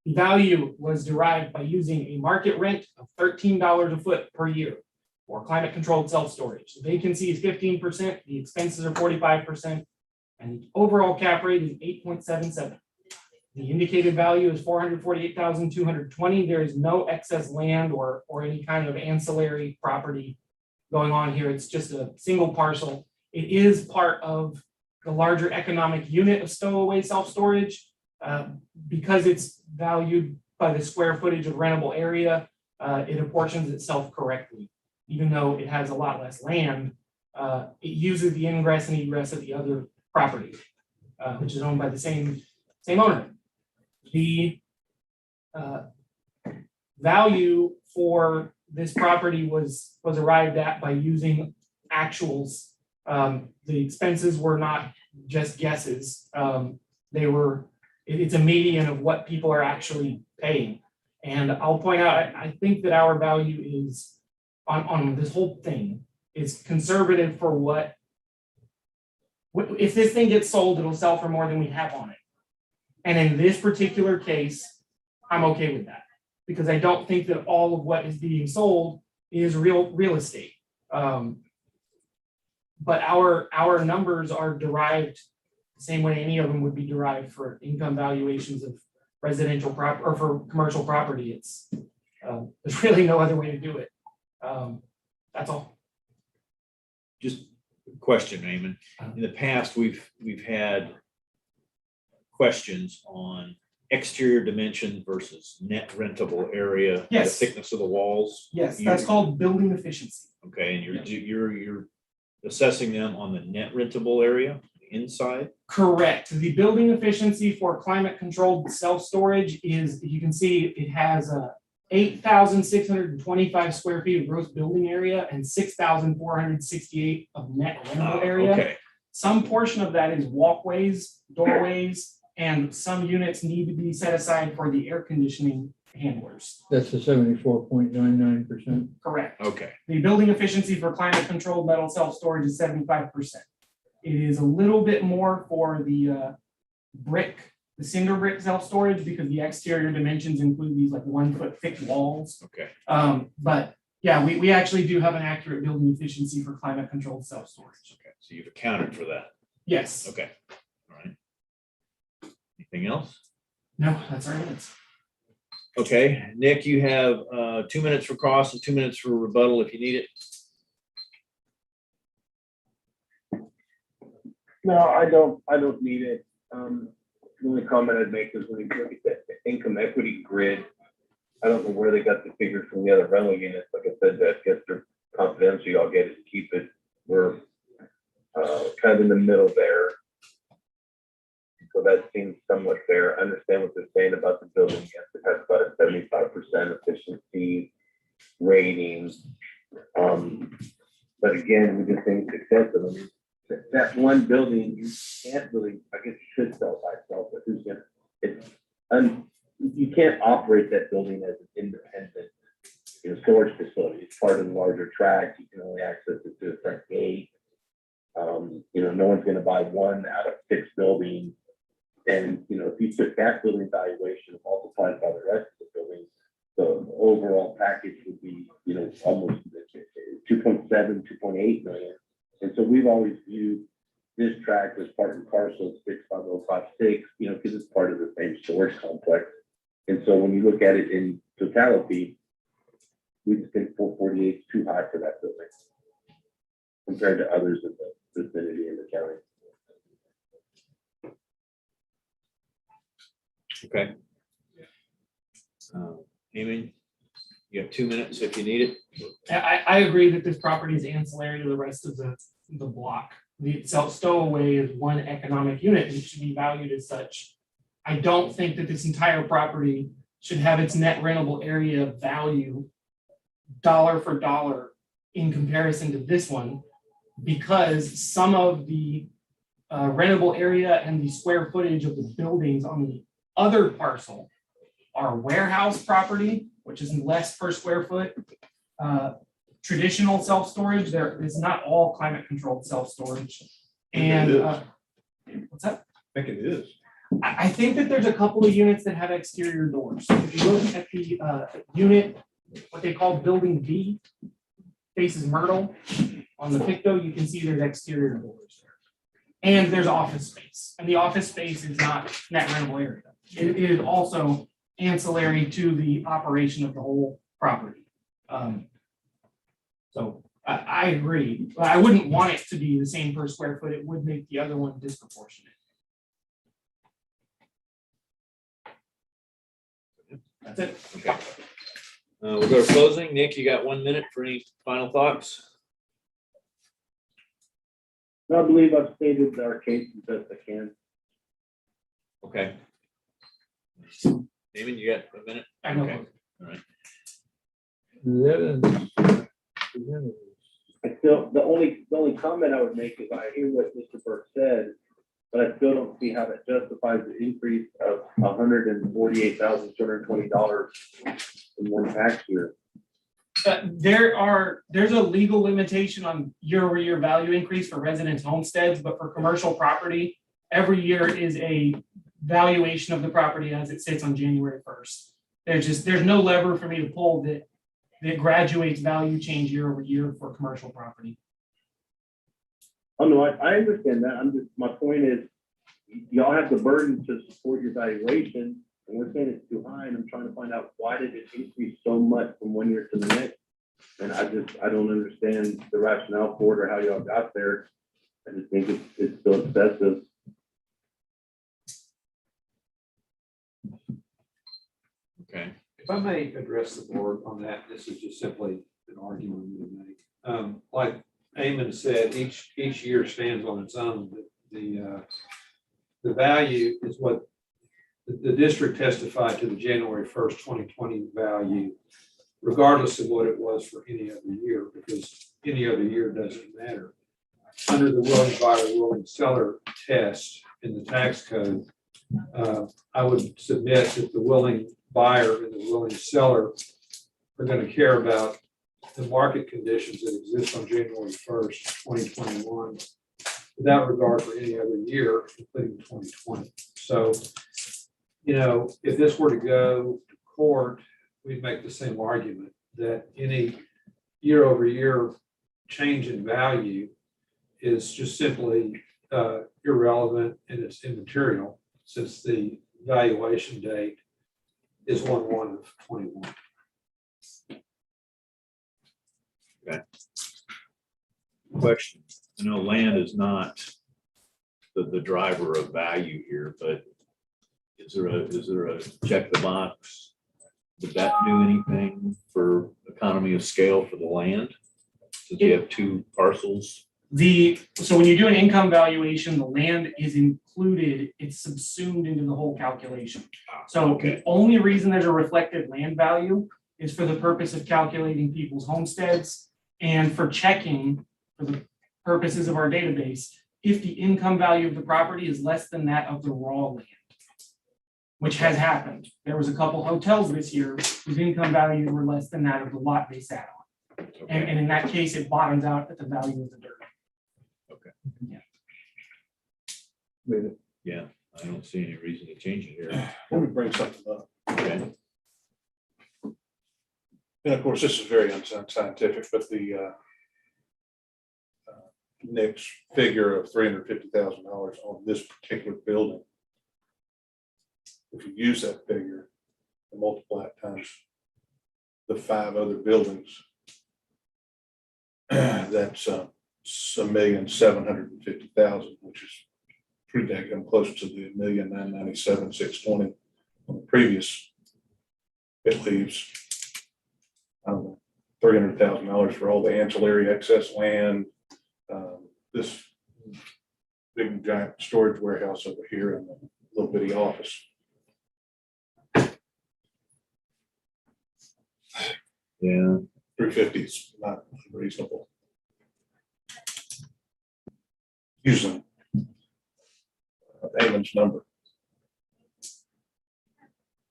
The value was derived by using a market rent of $13 a foot per year for climate controlled self-storage. The vacancy is 15%, the expenses are 45%, and the overall cap rate is 8.77. The indicated value is 448,220. There is no excess land or any kind of ancillary property going on here. It's just a single parcel. It is part of the larger economic unit of stowaway self-storage. Because it's valued by the square footage of rentable area, it apportions itself correctly. Even though it has a lot less land, it uses the ingress and egress of the other property, which is owned by the same owner. The value for this property was arrived at by using actuals. The expenses were not just guesses. It's a median of what people are actually paying. And I'll point out, I think that our value is on this whole thing is conservative for what if this thing gets sold, it'll sell for more than we have on it. And in this particular case, I'm okay with that because I don't think that all of what is being sold is real estate. But our numbers are derived the same way any of them would be derived for income valuations of residential or for commercial property. It's there's really no other way to do it. That's all. Just a question, Raymond. In the past, we've had questions on exterior dimension versus net rentable area, Yes. the thickness of the walls. Yes, that's called building efficiency. Okay, and you're assessing them on the net rentable area inside? Correct. The building efficiency for climate controlled self-storage is, you can see it has 8,625 square feet of gross building area and 6,468 of net rentable area. Okay, Some portion of that is walkways, doorways, and some units need to be set aside for the air conditioning handlers. That's the 74.99%. Correct. okay. The building efficiency for climate controlled metal self-storage is 75%. It is a little bit more for the the cinder brick self-storage because the exterior dimensions include these like 1 foot thick walls. Okay. But yeah, we actually do have an accurate building efficiency for climate controlled self-storage. Okay, so you've accounted for that. Yes. Okay, all right. Anything else? No, that's our limits. Okay, Nick, you have 2 minutes for cross and 2 minutes for rebuttal if you need it. No, I don't need it. The only comment I'd make is when you look at the income equity grid, I don't know where they got the figures from the other rental units. Like I said, that gets their confidential, y'all get it, keep it. We're kind of in the middle there. So that seems somewhat fair. I understand what they're saying about the building. Yes, it has about a 75% efficiency rating. But again, we just think it's excessive. I mean, that one building, you can't really, I guess you should sell by itself, but who's gonna, you can't operate that building as an independent, storage facility. It's part of the larger tract. You can only access it to the front gate. no one's gonna buy one out of 6 buildings. And, if you took that building valuation and multiplied by the rest of the buildings, the overall package would be, almost 2.7, 2.8 million. And so we've always viewed this tract as part and parcel of 65056, because it's part of the same storage complex. And so when you look at it in totality, we just think 448 is too high for that building compared to others in the vicinity in the county. Okay. Amy, you have 2 minutes if you need it. I agree that this property is ancillary to the rest of the block. The stowaway is one economic unit and should be valued as such. I don't think that this entire property should have its net rentable area value dollar for dollar in comparison to this one, because some of the rentable area and the square footage of the buildings on the other parcel are warehouse property, which is less per square foot. Traditional self-storage, there is not all climate controlled self-storage. And what's that? I think it is. I think that there's a couple of units that have exterior doors. If you look at the unit, what they call building B, faces Myrtle. On the picto, you can see there's exterior doors there. And there's office space. And the office space is not net rentable area. It is also ancillary to the operation of the whole property. So I agree, but I wouldn't want it to be the same per square foot. It would make the other one disproportionate. That's it. Okay. We'll go to closing. Nick, you got 1 minute for any final thoughts? I believe I've stated our case as best I can. Okay. Damon, you got a minute? I know. Okay. All right. I still, the only comment I would make is I hear what Mr. Burke said, but I still don't see how that justifies the increase of $148,220 in one tax year. There's a legal limitation on year-over-year value increase for residence homesteads, but for commercial property, every year is a valuation of the property as it sits on January 1st. There's no lever for me to pull that graduates value change year over year for commercial property. Oh, no, I understand that. My point is, y'all have the burden to support your valuation, and we're saying it's too high, and I'm trying to find out why did it increase so much from one year to the next? And I don't understand the rationale for it or how y'all got there. I just think it's still excessive. Okay. If I may address the board on that, this is just simply an argument we make. Like Eamon said, each year stands on its own. The value is what the district testified to the January 1st, 2020 value, regardless of what it was for any other year, because any other year doesn't matter. Under the willing buyer, willing seller test in the tax code, I would submit that the willing buyer and the willing seller are going to care about the market conditions that exist on January 1st, 2021, without regard for any other year, including 2020. So, if this were to go to court, we'd make the same argument that any year over year change in value is just simply irrelevant and it's immaterial, since the valuation date is 1/1/21. Okay. Question. I know land is not the driver of value here, but is there a check the box? Would that do anything for economy of scale for the land? Since you have two parcels? So when you do an income valuation, the land is included, it's subsumed into the whole calculation. So the only reason there's a reflected land value is for the purpose of calculating people's homesteads and for checking, for the purposes of our database, if the income value of the property is less than that of the raw land, which has happened. There was a couple hotels this year whose income values were less than that of the lot they sat on. And in that case, it bottoms out at the value of the dirt. Okay. Yeah. leave it. Yeah, I don't see any reason to change it here. Let me bring something up. Okay. And of course, this is very unscientific, but the next figure of $350,000 on this particular building. If you use that figure and multiply it times the 5 other buildings, that's $1,750,000, which is pretty daggone close to the $1,997,620 on the previous. It leaves, I don't know, $300,000 for all the ancillary excess land, this big giant storage warehouse over here and a little bitty office. Yeah, 350 is not reasonable. Using Amon's number.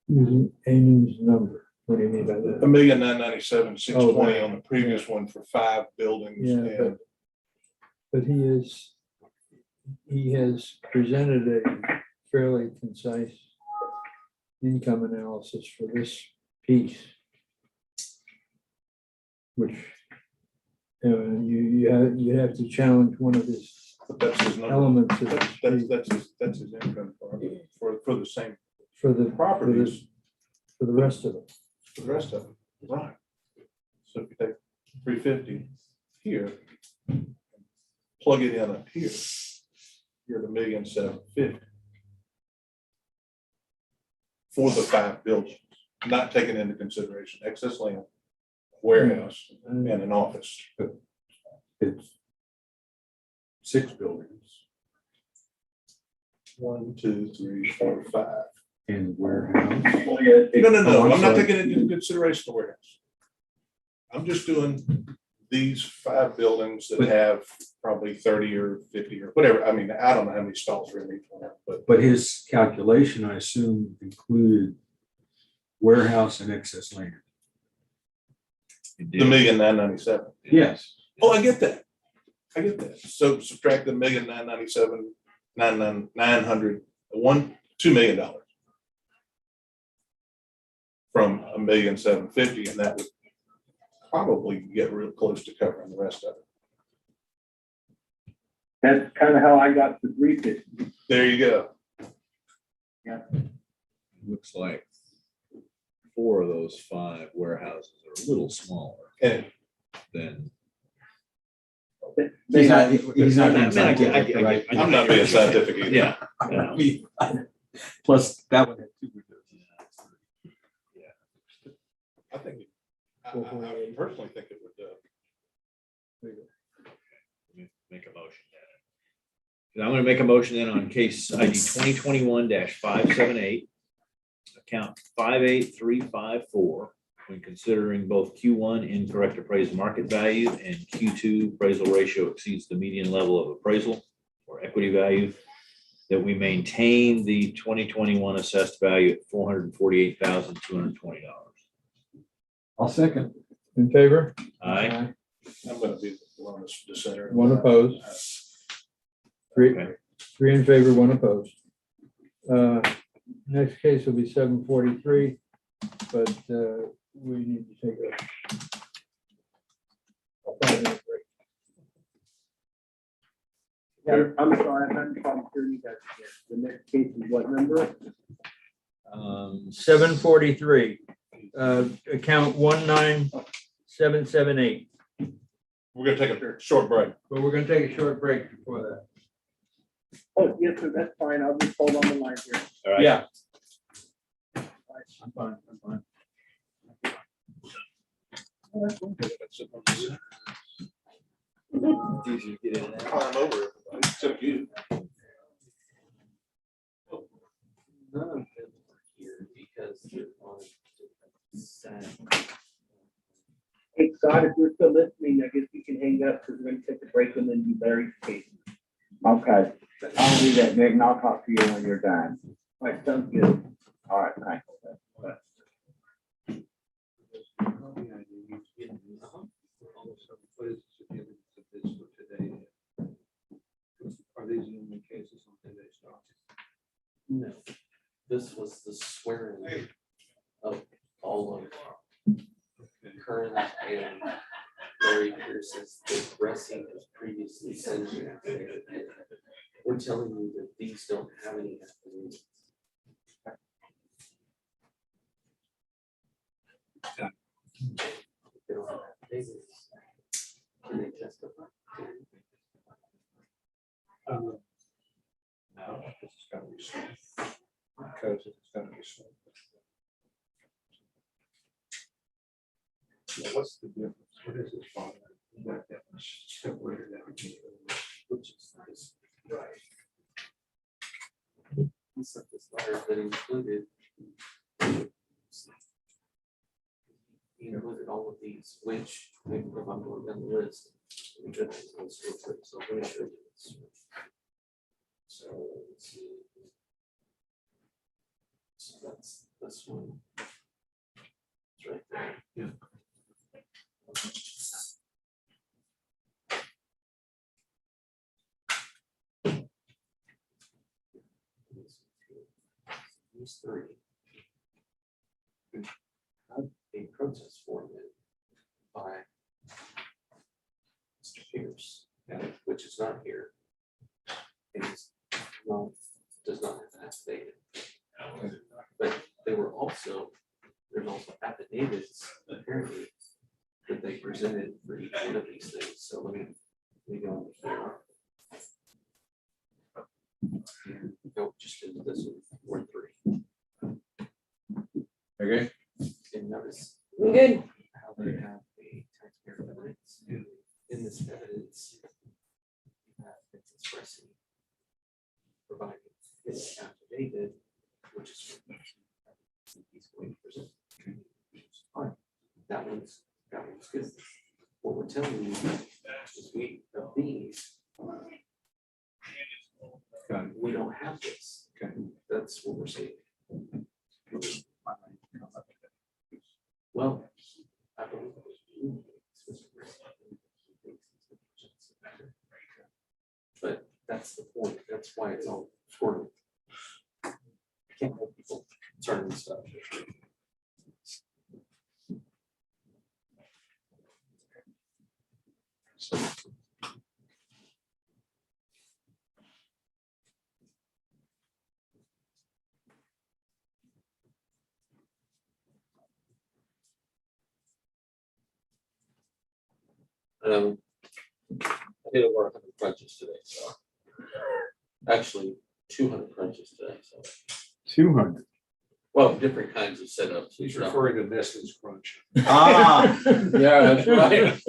Using Amon's number. What do you mean by that? $1,997,620 on the previous one for 5 buildings. Yeah, And But he has presented a fairly concise income analysis for this piece. Which, you have to challenge one of his that's his number. elements of this piece That's his income for the same for the properties, for the rest of it. for the rest of them. Right. So if you take 350 here, plug it in up here, you're at $1,750,000 for the 5 buildings, not taking into consideration excess land, warehouse, and an office. It's 6 buildings. 1, 2, 3, 4, 5. And warehouse. No, Oh, I'm I'm not sorry. taking into consideration the warehouse. I'm just doing these 5 buildings that have probably 30 or 50 or whatever. I mean, I don't know how many stalls are in each one, but But his calculation, I assume, included warehouse and excess land. it the did. $1,997,000. Yes. Oh, I get that. I get that. So subtract the $1,997,900, $2 million from $1,750,000, and that would probably get real close to covering the rest of it. That's kind of how I got to 350. There you go. Looks like 4 of those 5 warehouses are a little smaller And than. He's not being I mean, scientific, right? I'm not being scientific either. Yeah. Plus, that one had 2 windows. I think, I personally think it would, Make a motion then. I'm gonna make a motion then on case ID 2021-578, account 58354, when considering both Q1 incorrect appraised market value and Q2 appraisal ratio exceeds the median level of appraisal or equity value, that we maintain the 2021 assessed value at $448,220. I'll second. In favor? Aye. I'm gonna be the longest dissenter. One opposed. Three, Okay. 3 in favor, 1 opposed. Next case will be 743, but we need to take a 5-minute break. Yeah, I'm sorry, I'm having trouble hearing you guys again. The next case is what number? 743, account 19778. We're gonna take a short break. But we're gonna take a short break before that. Oh, yes, sir, that's fine. I'll just hold on the line here. All right. Yeah. I'm fine. It's easier to get in and out. Climb over everybody, except you. None of them are here because they're on a different side. Hey, Scott, if you're still listening, I guess you can hang up because we're gonna take a break and then do Larry's case. Okay, I'll do that, Nick, and I'll talk to you when you're done. All right, sounds good. All right, thanks. What is the significance of this for today? Are these the only cases on today's docket? No, this was the swearing of all of Kern and Larry Pierce's, the Bressing has previously sent you. We're telling you that these don't have any affidavits. They don't have affidavits. Can they testify? No, it's gotta be sold. Because it's gotta be sold. So what's the difference? What is this bond? What that was separated out. Which is this, right? He sent this letter that included. He included all of these, which, if I'm going down the list. we could- So let me show you this. So let's see. So that's this one. It's right there. Yeah. These three. A protest form in by Mr. Pierce, which is not here. And it's not, does not have an affidavit. But they were also, there's also affidavits apparently that they presented for each one of these things. So let me go here. And go just into this one, 4-3. Okay. And notice Good. how they have a taxpayer evidence. In this evidence, it's expressing providing his affidavit, which is what he's going to present. Fine. That one's good. What we're telling you is we, of these, we don't have this. Okay. That's what we're saying. Well, I believe it was you. But that's the point. That's why it's all squirrely. Can't have people turning stuff. I did over 100 crunches today, so actually 200 crunches today. So 200. well, different kinds of setups. He's referring to Nestle's crunch. Ah, yeah, that's right.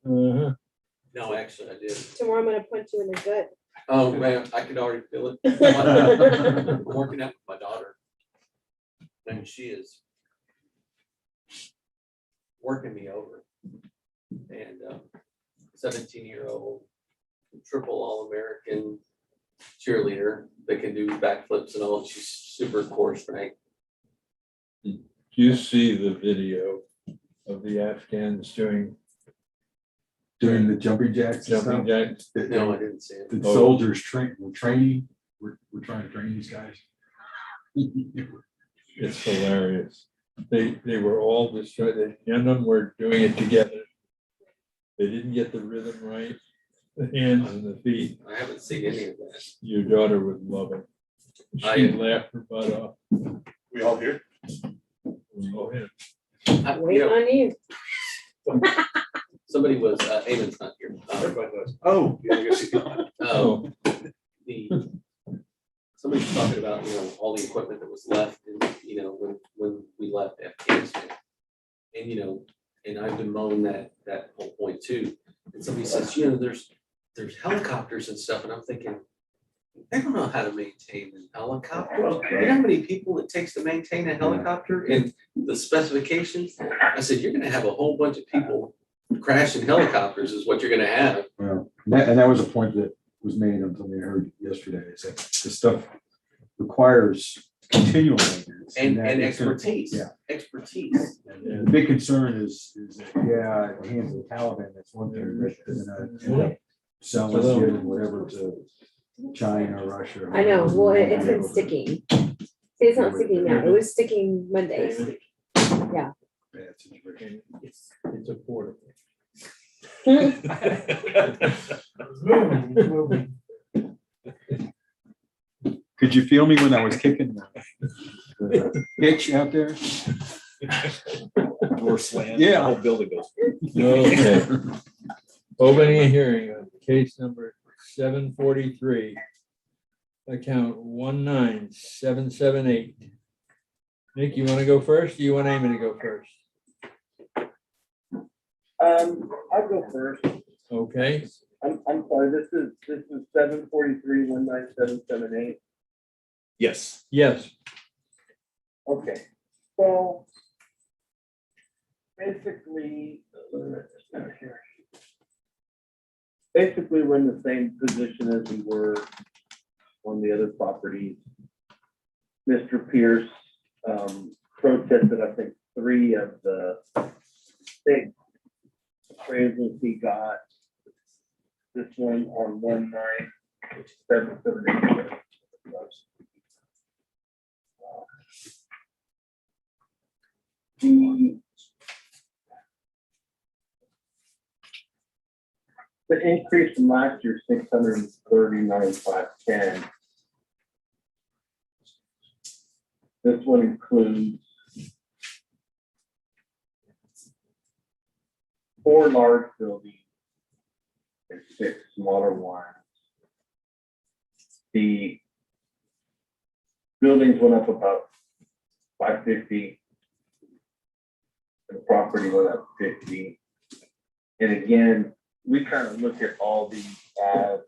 Uh-huh. No, actually, I did. Tomorrow I'm gonna punch you in the gut. Oh man, I could already feel it. I'm working out with my daughter, and she is working me over. And 17-year-old triple All-American cheerleader that can do backflips and all. She's super core strength. Do you see the video of the Afghans doing Doing the jumping jacks and jumping stuff. jacks? No, I didn't see it. The soldiers we're training, we're trying to train these guys. It's hilarious. They were all destroyed. None of them were doing it together. They didn't get the rhythm right, the hands and the feet. I haven't seen any of that. Your daughter would love it. She'd laugh her butt off. We all here? Oh, yeah. Wait on you. Somebody was, Eamon's not here. Everybody knows. Oh, yeah, I guess he's not. Oh, Somebody was talking about, all the equipment that was left, and, when we left Afghanistan. And, and I've been mowing that whole point too. And somebody says, there's helicopters and stuff, and I'm thinking, they don't know how to maintain a helicopter. You know how many people it takes to maintain a helicopter and the specifications? I said, you're gonna have a whole bunch of people crashing helicopters is what you're gonna have. Well, that was a point that was made until they heard yesterday, is that this stuff requires continual maintenance. And that it's gonna- expertise. Yeah. Expertise. And the big concern is that, yeah, in the hands of the Taliban, that's one thing, but they're gonna end up selling it and whatever to China, Russia. I know, well, it's been sticking. See, it's not sticking now. It was sticking Monday. Bad situation. It's affordable. Could you feel me when I was kicking the pitch out there? Door slam. Yeah. The whole building goes. Okay. Opening a hearing on case number 743. Account 19778. Nick, you want to go first? Or you want Amy to go first? I'll go first. Okay, I'm sorry, this is 743-19778. Yes. yes. Okay, so basically, we're in the same position as we were on the other properties. Mr. Pierce protested, I think, 3 of the 6 appraisals he got. This one on 19778. The increase from last year, 639,510. This one includes 4 large buildings and 6 smaller ones. The buildings went up about 550. And the property went up 50. And again, we kind of look at all these as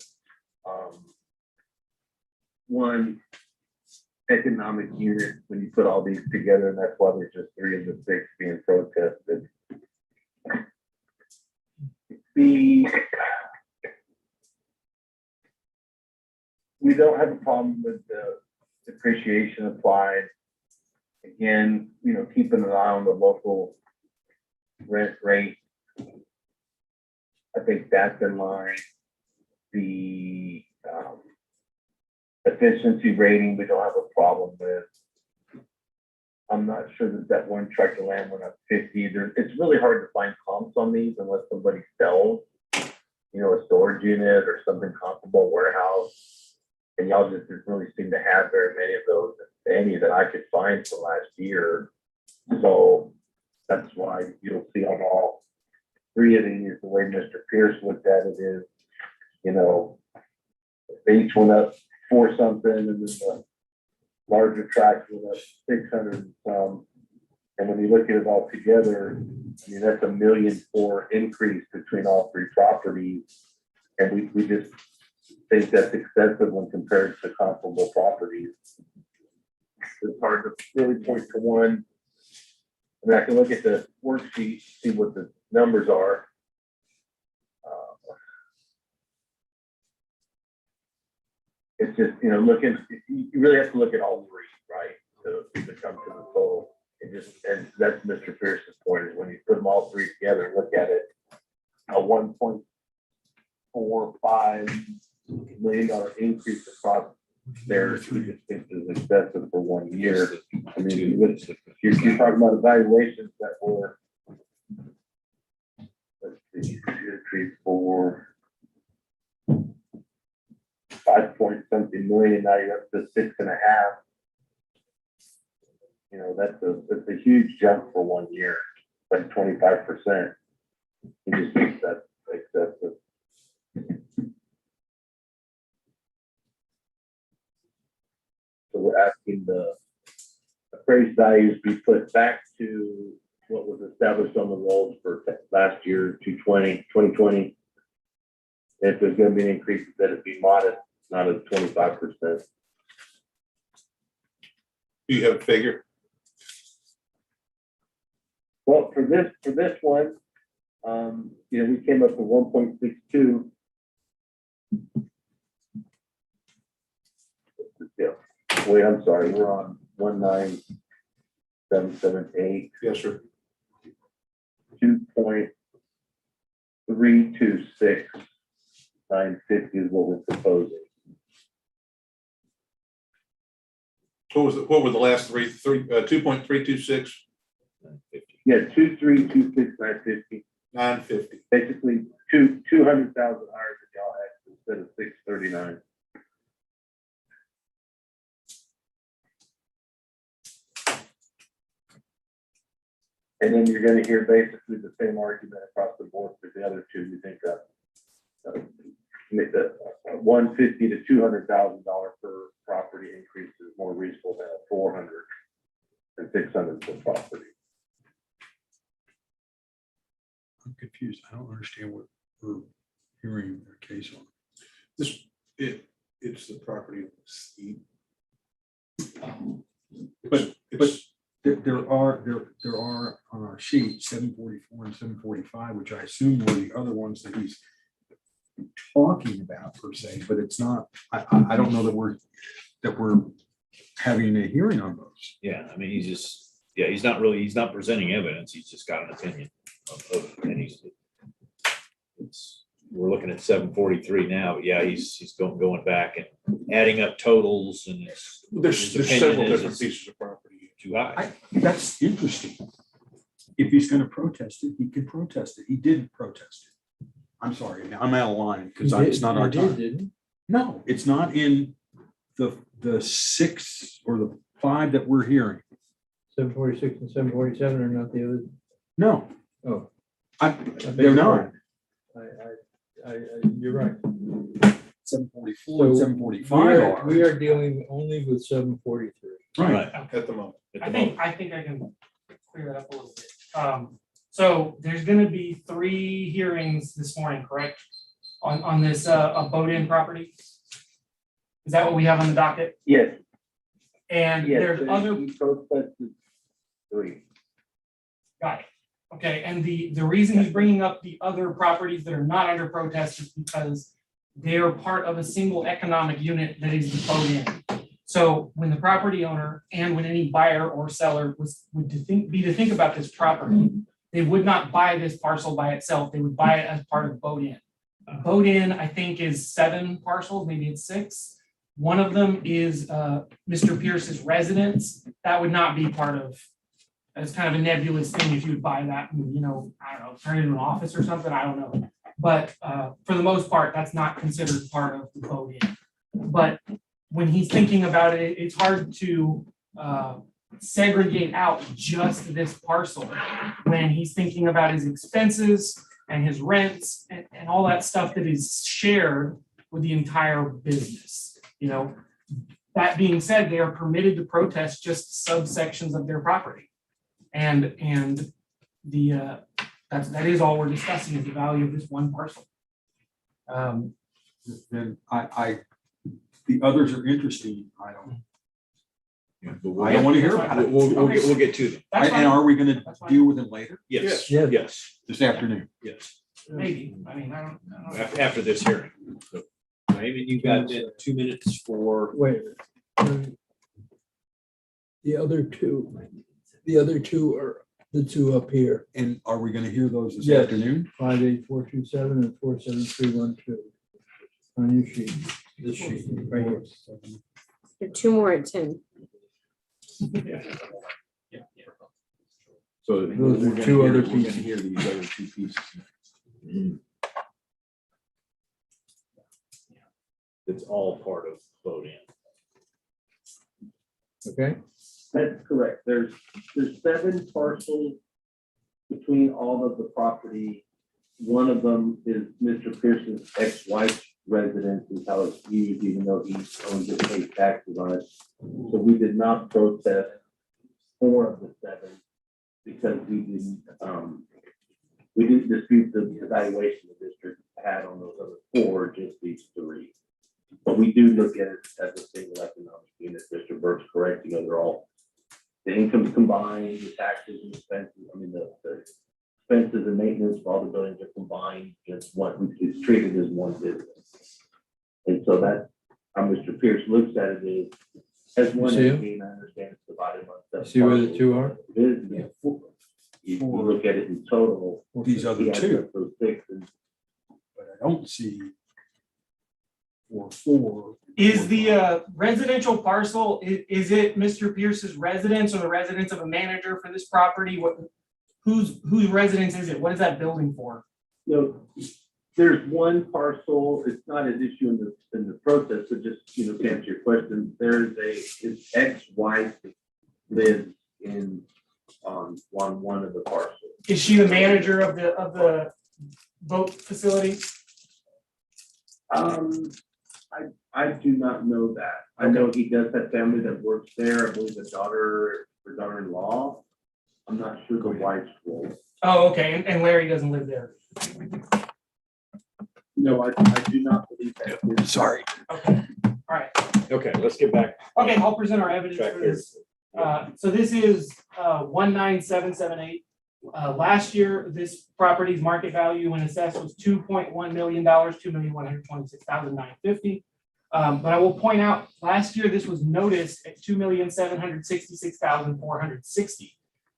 one economic unit when you put all these together, and that's why there's just 3 of the 6 being protested. We don't have a problem with the depreciation applied. Again, keeping an eye on the local rent rate. I think that's in line. The efficiency rating, we don't have a problem with. I'm not sure that one tract of land went up 50. It's really hard to find comps on these unless somebody sells, a storage unit or something comparable, warehouse. And y'all just didn't really seem to have very many of those, any that I could find for last year. So that's why you'll see on all 3 of these, the way Mr. Pierce looked at it is, they each went up 4 something, and then the larger tracts went up 600 and some. And when you look at it all together, that's $1.4 million increase between all 3 properties. And we just think that's excessive when compared to comparable properties. It's hard to really point to one. I can look at the worksheet, see what the numbers are. It's just, you really have to look at all 3, right? To come to the total. And that's Mr. Pierce's point, is when you put them all 3 together and look at it, a $1.45 million increase across there, we just think is excessive for 1 year. I mean, you're talking about evaluations that were, let's see, 2, 3, 4, 5 point something million, now you're up to 6.5. That's a huge jump for 1 year, like 25%. You just think that's excessive. So we're asking the appraised values be put back to what was established on the rolls for last year, 2020. If there's going to be an increase, that it be modest, not a 25%. Do you have a figure? Well, for this one, we came up with 1.62. Wait, I'm sorry, we're on 19778. Yes, sir. 2.326 950 is what we're proposing. What were the last three, 2.326, Yeah, 2,326,950, 950. basically 200,000 higher than y'all had instead of 639. And then you're gonna hear basically the same argument across the board for the other two. You think that make the $150,000 to $200,000 per property increase is more reasonable than a 400 and 600 per property. I'm confused. I don't understand what we're hearing their case on. It's the property of the steep. But there are on our sheet 744 and 745, which I assume were the other ones that he's talking about per se, but it's not, I don't know that we're having a hearing on those. Yeah, I mean, he's not presenting evidence. He's just got an opinion and we're looking at 743 now. But yeah, he's going back and adding up totals and There's his several opinion is different it's pieces of property. too high. That's interesting. If he's going to protest it, he can protest it. He didn't protest it. I'm sorry, I'm out of line because it's not our time. Didn't No, it's not in the 6 or the 5 that we're hearing. 746 and 747 are not the other. No, Oh, they're not. You're right. 744 and So 745 are. We are dealing only with 743. Right. At the moment. At the I moment. think I can clear that up a little bit. So there's gonna be 3 hearings this morning, correct? On this, boat-in property? Is that what we have on the docket? Yes, And yes. there's other, He protested 3. got it. Okay, and the reason he's bringing up the other properties that are not under protest is because they are part of a single economic unit that is the boat-in. So when the property owner and when any buyer or seller would to think about this property, they would not buy this parcel by itself. They would buy it as part of boat-in. Boat-in, I think, is 7 parcels, maybe it's 6. One of them is Mr. Pierce's residence. That would not be part of, it's kind of a nebulous thing if you would buy that and, I don't know, turn it into an office or something, I don't know. But for the most part, that's not considered part of the boat-in. But when he's thinking about it, it's hard to segregate out just this parcel when he's thinking about his expenses and his rents and all that stuff that is shared with the entire business. That being said, they are permitted to protest just subsections of their property. And that is all we're discussing is the value of this one parcel. Then the others are interesting. I don't want to hear about it. We'll get to them. That's And fine. are we going to That's fine. deal with them later Yes, Yes. yes, this afternoon? yes. Maybe, I mean, I don't know. After this hearing. So, Amy, you got 2 minutes for, Wait. The other two are the two up here, And are we going to hear those this Yes. afternoon? 58427 and 47312 on your sheet, this sheet right here. There are 2 more at 10. So Those are 2 other We're going to pieces. hear these other 2 pieces. it's all part of voting. Okay, That's correct. There's 7 parcels between all of the property. One of them is Mr. Pearson's ex-wife's residence is how it's used, even though he owns it, pays taxes on it. So we did not protest 4 of the 7 because we didn't dispute the evaluation the district had on those other 4, just these 3. But we do look at it as a single economic unit. Mr. Burke's correct, they're all, the incomes combined, the taxes and expenses, the expenses and maintenance of all the buildings are combined, just one, it's treated as one business. And so that, how Mr. Pierce looks at it is, as one See it? entity, and I understand it's divided among. See where the 2 are? Business. You look at it in total. These he other adds 2, up those 6 and but I don't see 4. Is the residential parcel, is it Mr. Pierce's residence or the residence of a manager for this property? Whose residence is it? What is that building for? So there's one parcel, it's not an issue in the process, but just, to answer your question, his ex-wife lives on one of the parcels. Is she the manager of the boat facility? I do not know that. I know he does have family that works there. I believe the daughter, her daughter-in-law. I'm not sure the wife's role. Oh, okay, and Larry doesn't live there. No, I do not believe that. Sorry. Okay, all right. Okay, let's get back. Okay, I'll present our evidence Track for here. this. So this is 19778. Last year, this property's market value when assessed was $2.1 million, $2,126,950. But I will point out, last year, this was noticed at $2,766,460.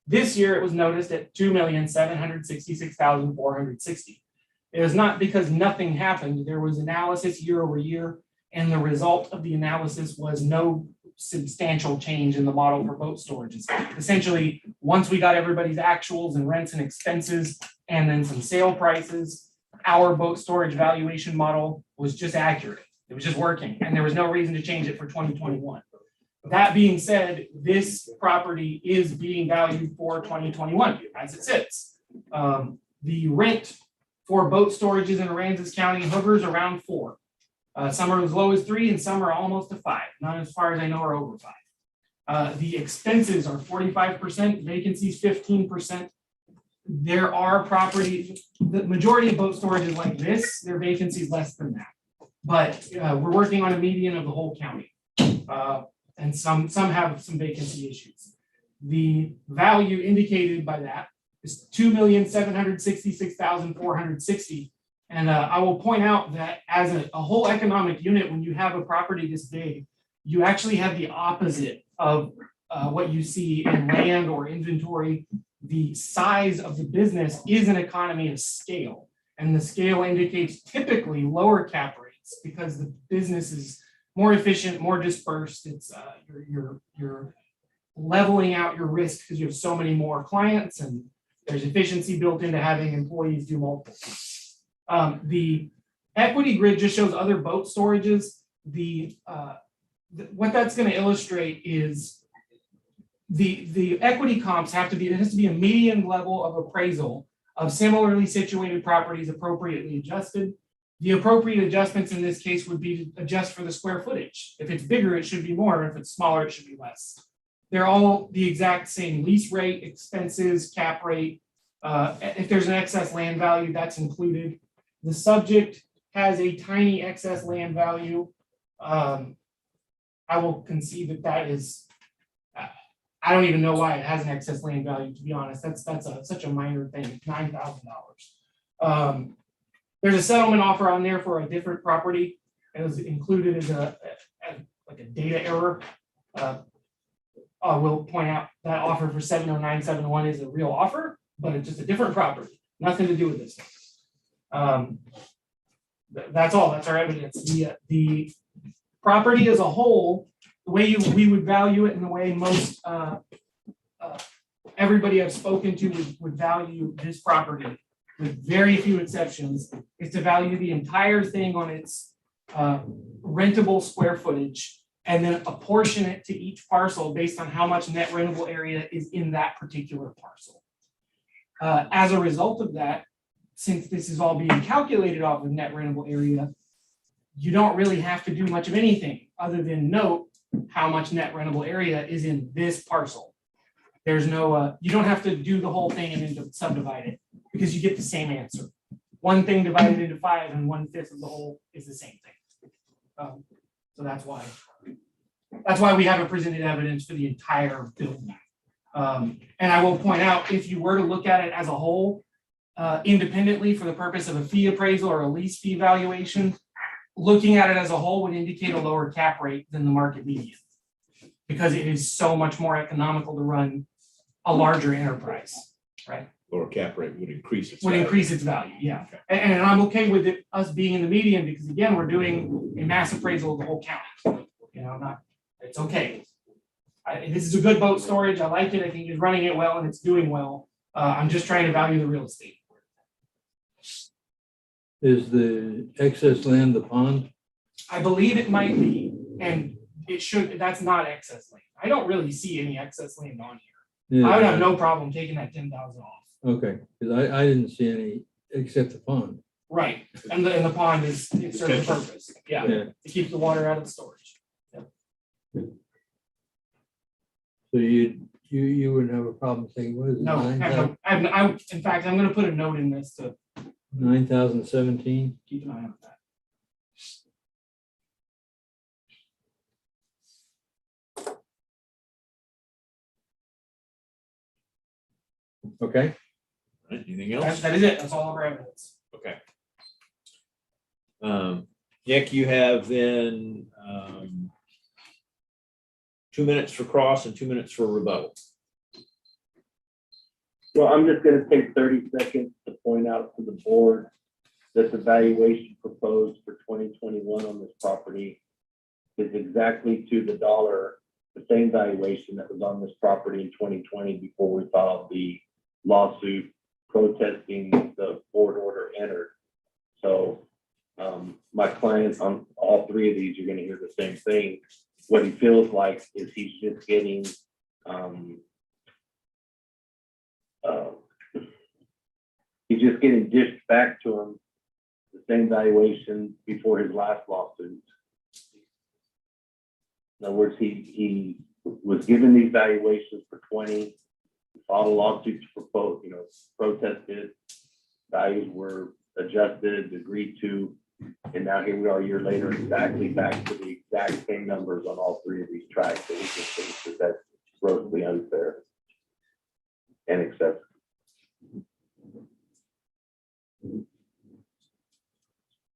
This year, it was noticed at $2,766,460. It was not because nothing happened. There was analysis year over year, and the result of the analysis was no substantial change in the model for boat storages. Essentially, once we got everybody's actuals and rents and expenses, and then some sale prices, our boat storage valuation model was just accurate. It was just working, and there was no reason to change it for 2021. That being said, this property is being valued for 2021 as it sits. The rent for boat storages in Aransas County hovers around 4. Some are as low as 3 and some are almost to 5. None, as far as I know, are over 5. The expenses are 45%, vacancies 15%. There are properties, the majority of boat storage is like this, their vacancy is less than that. But we're working on a median of the whole county. And some have some vacancy issues. The value indicated by that is $2,766,460. And I will point out that as a whole economic unit, when you have a property this big, you actually have the opposite of what you see in land or inventory. The size of the business is an economy of scale. And the scale indicates typically lower cap rates because the business is more efficient, more dispersed. It's you're leveling out your risk because you have so many more clients, and there's efficiency built into having employees do multiple things. The equity grid just shows other boat storages. What that's going to illustrate is the equity comps have to be, it has to be a median level of appraisal of similarly situated properties appropriately adjusted. The appropriate adjustments in this case would be to adjust for the square footage. If it's bigger, it should be more. If it's smaller, it should be less. They're all the exact same lease rate, expenses, cap rate. If there's an excess land value, that's included. The subject has a tiny excess land value. I will concede that is, I don't even know why it has an excess land value, to be honest. That's such a minor thing, $9,000. There's a settlement offer on there for a different property. It was included as like a data error. I will point out that offer for 70971 is a real offer, but it's just a different property. Nothing to do with this one. That's all. That's our evidence. The property as a whole, the way we would value it, and the way most everybody I've spoken to would value this property, with very few exceptions, is to value the entire thing on its rentable square footage, and then apportion it to each parcel based on how much net rentable area is in that particular parcel. As a result of that, since this is all being calculated off of net rentable area, you don't really have to do much of anything other than note how much net rentable area is in this parcel. There's no, you don't have to do the whole thing and then subdivide it, because you get the same answer. One thing divided into 5 and 1/5 of the whole is the same thing. So that's why we haven't presented evidence for the entire building. And I will point out, if you were to look at it as a whole, independently for the purpose of a fee appraisal or a lease fee valuation, looking at it as a whole would indicate a lower cap rate than the market median, because it is so much more economical to run a larger enterprise, right? lower cap rate would increase its would value. increase its value, yeah. And I'm okay with it, us being in the median, because again, we're doing a mass appraisal of the whole county. You know, it's okay. This is a good boat storage, I like it, I think it's running it well and it's doing well. I'm just trying to value the real estate. Is the excess land the pond? I believe it might be, and it should, that's not excess land. I don't really see any excess land on here. I would have no problem taking that 10,000 off. Okay, because I didn't see any except the pond. Right, and the pond is, it serves a purpose, yeah, Yeah. to keep the water out of the storage. So you wouldn't have a problem saying, what is it? No, in fact, I'm gonna put a note in this to 9,017? keep an eye on that. Okay. Right, anything else? That is it, that's all of our evidence. Okay. Nick, you have then 2 minutes for cross and 2 minutes for rebuttal. Well, I'm just gonna take 30 seconds to point out to the board that the valuation proposed for 2021 on this property is exactly to the dollar, the same valuation that was on this property in 2020 before we filed the lawsuit protesting the board order entered. So my clients on all three of these, you're gonna hear the same thing. What he feels like is he's just getting dished back to him the same valuation before his last lawsuit. In other words, he was given these valuations for 20, filed a lawsuit to propose, protested, values were adjusted, agreed to, and now here we are a year later, exactly back to the exact same numbers on all three of these tracks. So we just think that that's grossly unfair and excessive.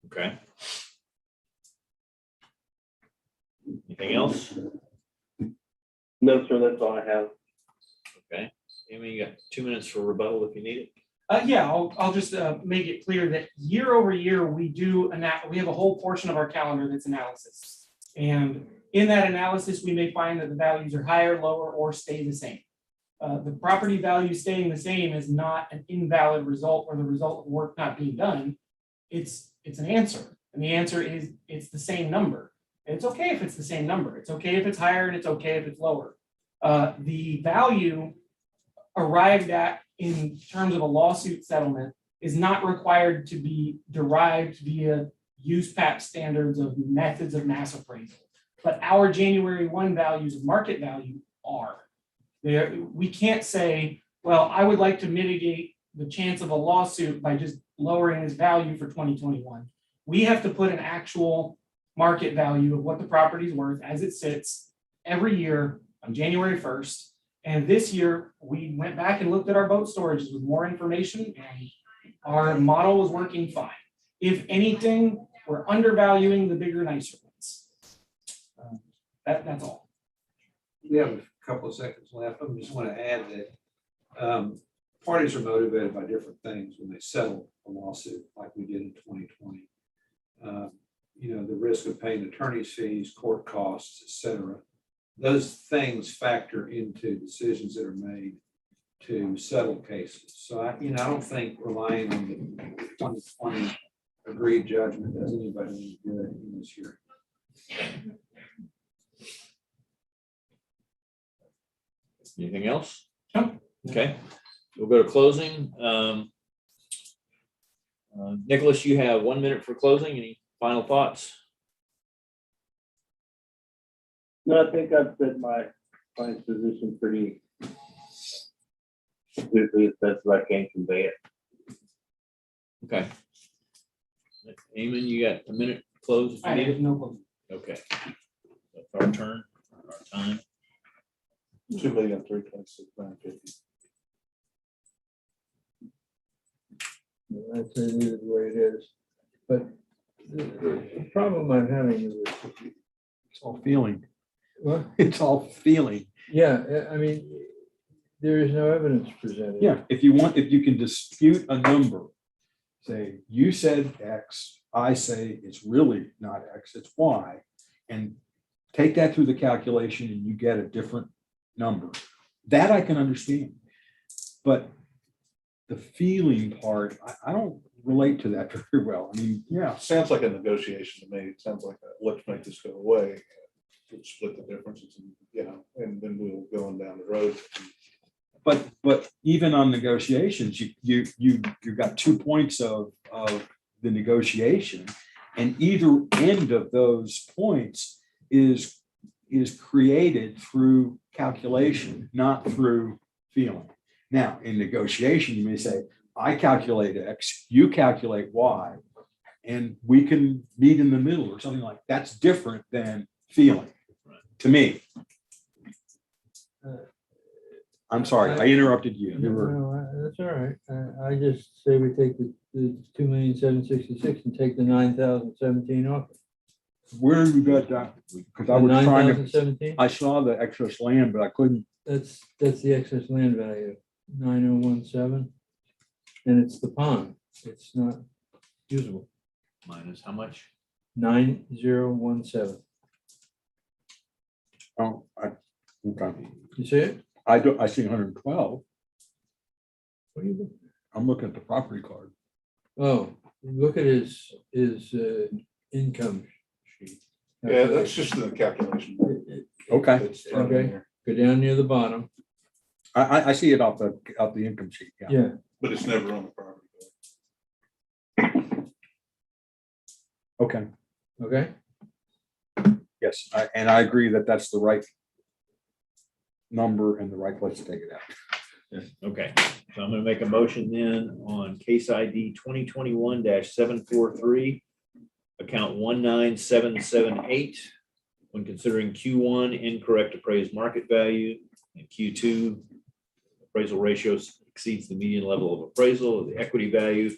Okay. Anything else? No, sir, that's all I have. Okay. Amy, you got 2 minutes for rebuttal if you need it. Yeah, I'll just make it clear that year over year, we have a whole portion of our calendar that's analysis. And in that analysis, we may find that the values are higher, lower, or stay the same. The property value staying the same is not an invalid result or the result of work not being done. It's an answer. And the answer is it's the same number. And it's okay if it's the same number. It's okay if it's higher and it's okay if it's lower. The value arrived at in terms of a lawsuit settlement is not required to be derived via USPAP standards of methods of mass appraisal. But our January 1 values of market value are. We can't say, well, I would like to mitigate the chance of a lawsuit by just lowering this value for 2021. We have to put an actual market value of what the property is worth as it sits every year on January 1st. And this year, we went back and looked at our boat storages with more information, and our model was working fine. If anything, we're undervaluing the bigger, nicer ones. That's all. We have a couple of seconds left. I just want to add that parties are motivated by different things when they settle a lawsuit like we did in 2020. The risk of paying attorney's fees, court costs, et cetera. Those things factor into decisions that are made to settle cases. So I don't think relying on the 2020 agreed judgment does anybody any good in this year. Anything else? No. Okay, we'll go to closing. Nicholas, you have 1 minute for closing. Any final thoughts? No, I think I've said my client's position pretty clearly as best as I can convey it. Okay. Eamon, you got a minute to close if you I need have it? no clue. Okay. That's our turn, our time. 2,326,950. That's it is the way it is. But the problem I'm having is this. It's all feeling. What? It's all feeling. Yeah, I mean, there is no evidence presented. Yeah, if you can dispute a number, say, you said X, I say it's really not X, it's Y, and take that through the calculation and you get a different number. That I can understand. But the feeling part, I don't relate to that very well. I mean, yeah, Sounds like a negotiation to me. It sounds like, let's make this go away. We'll split the differences and, you know, and then we'll go on down the road. but even on negotiations, you've got 2 points of the negotiation, and either end of those points is created through calculation, not through feeling. Now, in negotiation, you may say, I calculate X, you calculate Y, and we can meet in the middle or something like that's different than feeling, to me. I'm sorry, I interrupted you. You were, No, that's all right. I just say we take the 2,766,000 and take the 9,017 off. where you got that? Because I The was trying to, 9,017, I saw the excess land, but I couldn't. that's the excess land value, 9017. And it's the pond. It's not usable. Minus how much? 9017. Oh, okay. You see it? I see 112. What are you looking? I'm looking at the property card. Oh, look at his income sheet. Yeah, that's just the calculation. Okay. It's thrown in Okay. there, Go down near the bottom. I see it off the income sheet, yeah. Yeah. But it's never on the property. Okay, Okay. yes, and I agree that that's the right number and the right place to take it out. Okay, so I'm gonna make a motion then on case ID 2021-743, account 19778, when considering Q1 incorrect appraised market value and Q2 appraisal ratio exceeds the median level of appraisal of the equity value.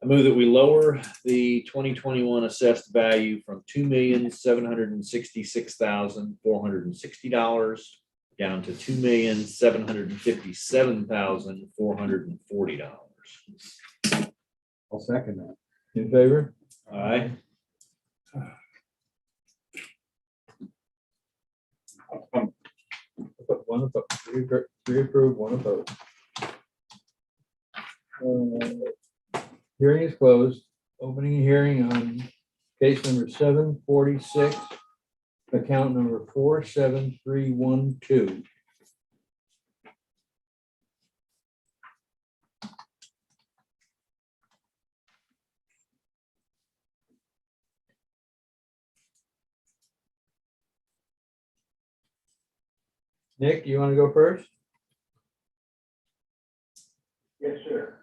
I move that we lower the 2021 assessed value from $2,766,460 down to $2,757,440. I'll second that. In favor? All right, One opposed. Three approved, one opposed. Hearing is closed. Opening a hearing on case number 746, account number 47312. Nick, you want to go first? Yes, sir.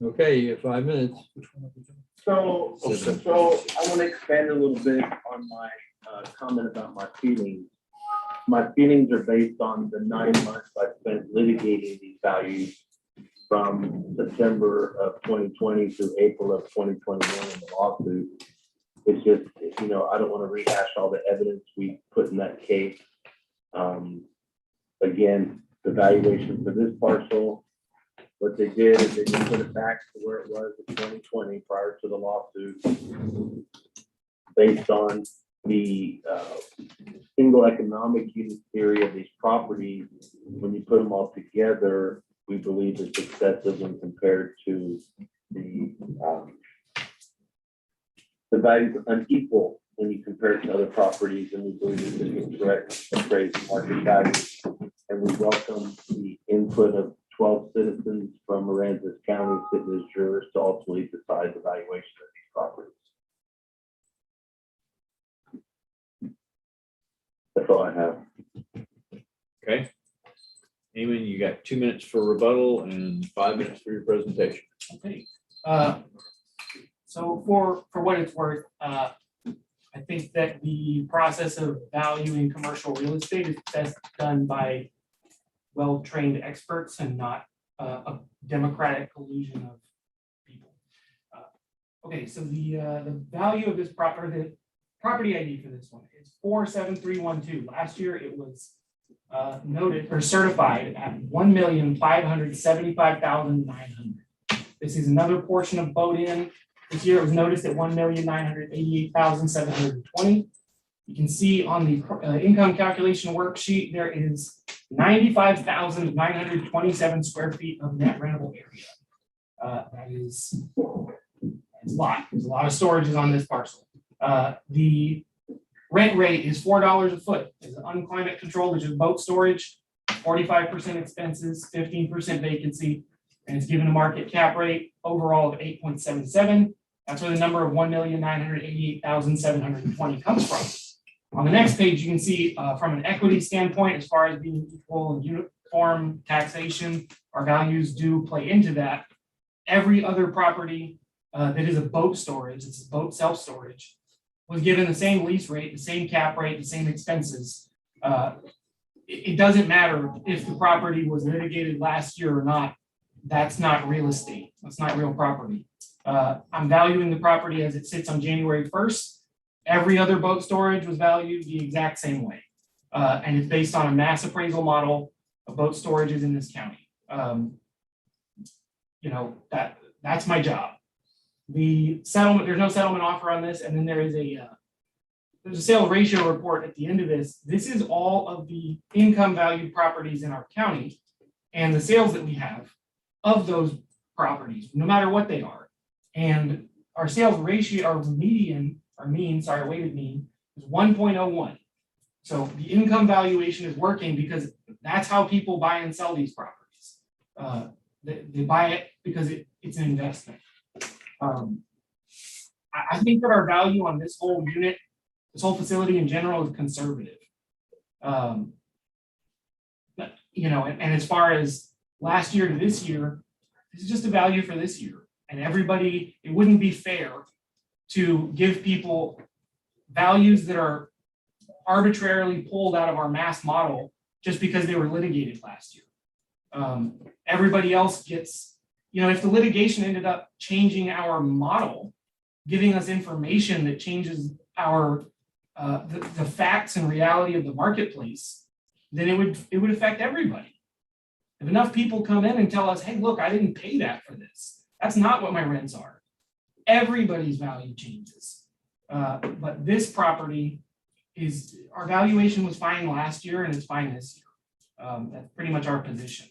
Okay, you have 5 minutes. So I want to expand a little bit on my comment about my feelings. My feelings are based on the 9 months I spent litigating these values from September of 2020 to April of 2021 in the lawsuit. It's just, I don't want to rehash all the evidence we put in that case. Again, the valuation for this parcel, what they did is they just put it back to where it was in 2020 prior to the lawsuit, based on the single economic unit theory of these properties. When you put them all together, we believe it's excessive when compared to the values are unequal when you compare it to other properties, and we believe this is correct appraised market value. And we welcome the input of 12 citizens from Aransas County sitting as jurors to ultimately decide the valuation of these properties. That's all I have. okay. Eamon, you got 2 minutes for rebuttal and 5 minutes for your presentation. Okay. So for what it's worth, I think that the process of valuing commercial real estate is best done by well-trained experts and not a democratic collusion of people. Okay, so the value of this property, the property ID for this one is 47312. Last year it was noted or certified at $1,575,900. This is another portion of boat in. This year it was noticed at $1,988,720. You can see on the income calculation worksheet, there is 95,927 square feet of net rentable area. That is it's a lot. There's a lot of storages on this parcel. The rent rate is $4 a foot. It's unclimate controlled, which is boat storage, 45% expenses, 15% vacancy, and it's given a market cap rate overall of 8.77. That's where the number of 1,988,720 comes from. On the next page, you can see from an equity standpoint, as far as being equal and uniform taxation, our values do play into that. Every other property that is a boat storage, it's a boat self-storage, was given the same lease rate, the same cap rate, the same expenses. It doesn't matter if the property was litigated last year or not. That's not real estate. That's not real property. I'm valuing the property as it sits on January 1st. Every other boat storage was valued the exact same way. And it's based on a mass appraisal model of boat storages in this county. That's my job. The settlement, there's no settlement offer on this, and then there's a sales ratio report at the end of this. This is all of the income valued properties in our county and the sales that we have of those properties, no matter what they are. And our sales ratio, our weighted mean is 1.01. So the income valuation is working because that's how people buy and sell these properties. They buy it because it's an investment. I think that our value on this whole unit, this whole facility in general, is conservative. And as far as last year to this year, this is just a value for this year. And everybody, it wouldn't be fair to give people values that are arbitrarily pulled out of our mass model just because they were litigated last year. Everybody else gets, if the litigation ended up changing our model, giving us information that changes our the facts and reality of the marketplace, then it would affect everybody. If enough people come in and tell us, hey, look, I didn't pay that for this. That's not what my rents are. Everybody's value changes. But this property our valuation was fine last year and it's fine this year. That's pretty much our position.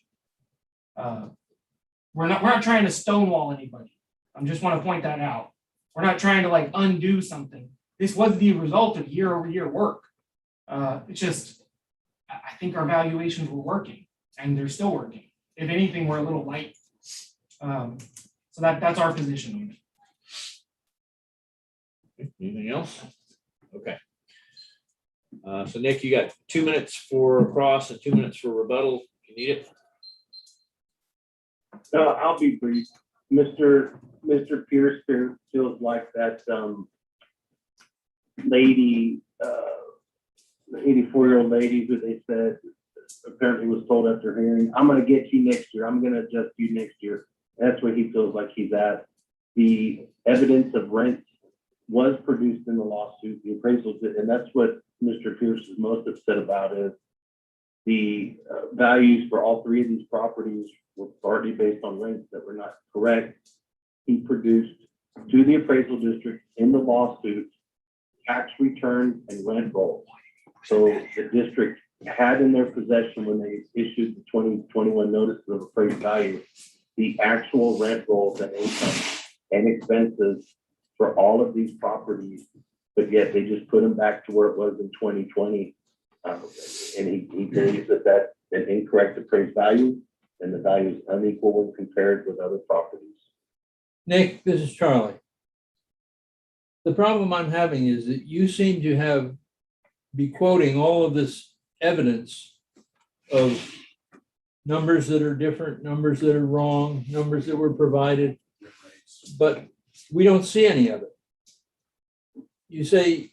We're not trying to stonewall anybody. I just want to point that out. We're not trying to undo something. This was the result of year-over-year work. It's just, I think our valuations were working and they're still working. If anything, we're a little light. So that's our position on it. Anything else? Okay. So Nick, you got 2 minutes for cross and 2 minutes for rebuttal. You need it? I'll be brief. Mr. Pierce feels like that lady, the 84-year-old lady who they said apparently was told after hearing, I'm going to get you next year. I'm going to adjust you next year. That's where he feels like he's at. The evidence of rent was produced in the lawsuit, the appraisals, and that's what Mr. Pierce is most upset about is the values for all three of these properties were partly based on rents that were not correct. He produced to the appraisal district in the lawsuit tax return and rent roll. So the district had in their possession when they issued the 2021 notice of appraised value, the actual rent rolls and income and expenses for all of these properties, but yet they just put them back to where it was in 2020. And he believes that that's an incorrect appraised value and the value is unequal when compared with other properties. Nick, this is Charlie. The problem I'm having is that you seem to be quoting all of this evidence of numbers that are different, numbers that are wrong, numbers that were provided, but we don't see any of it. You say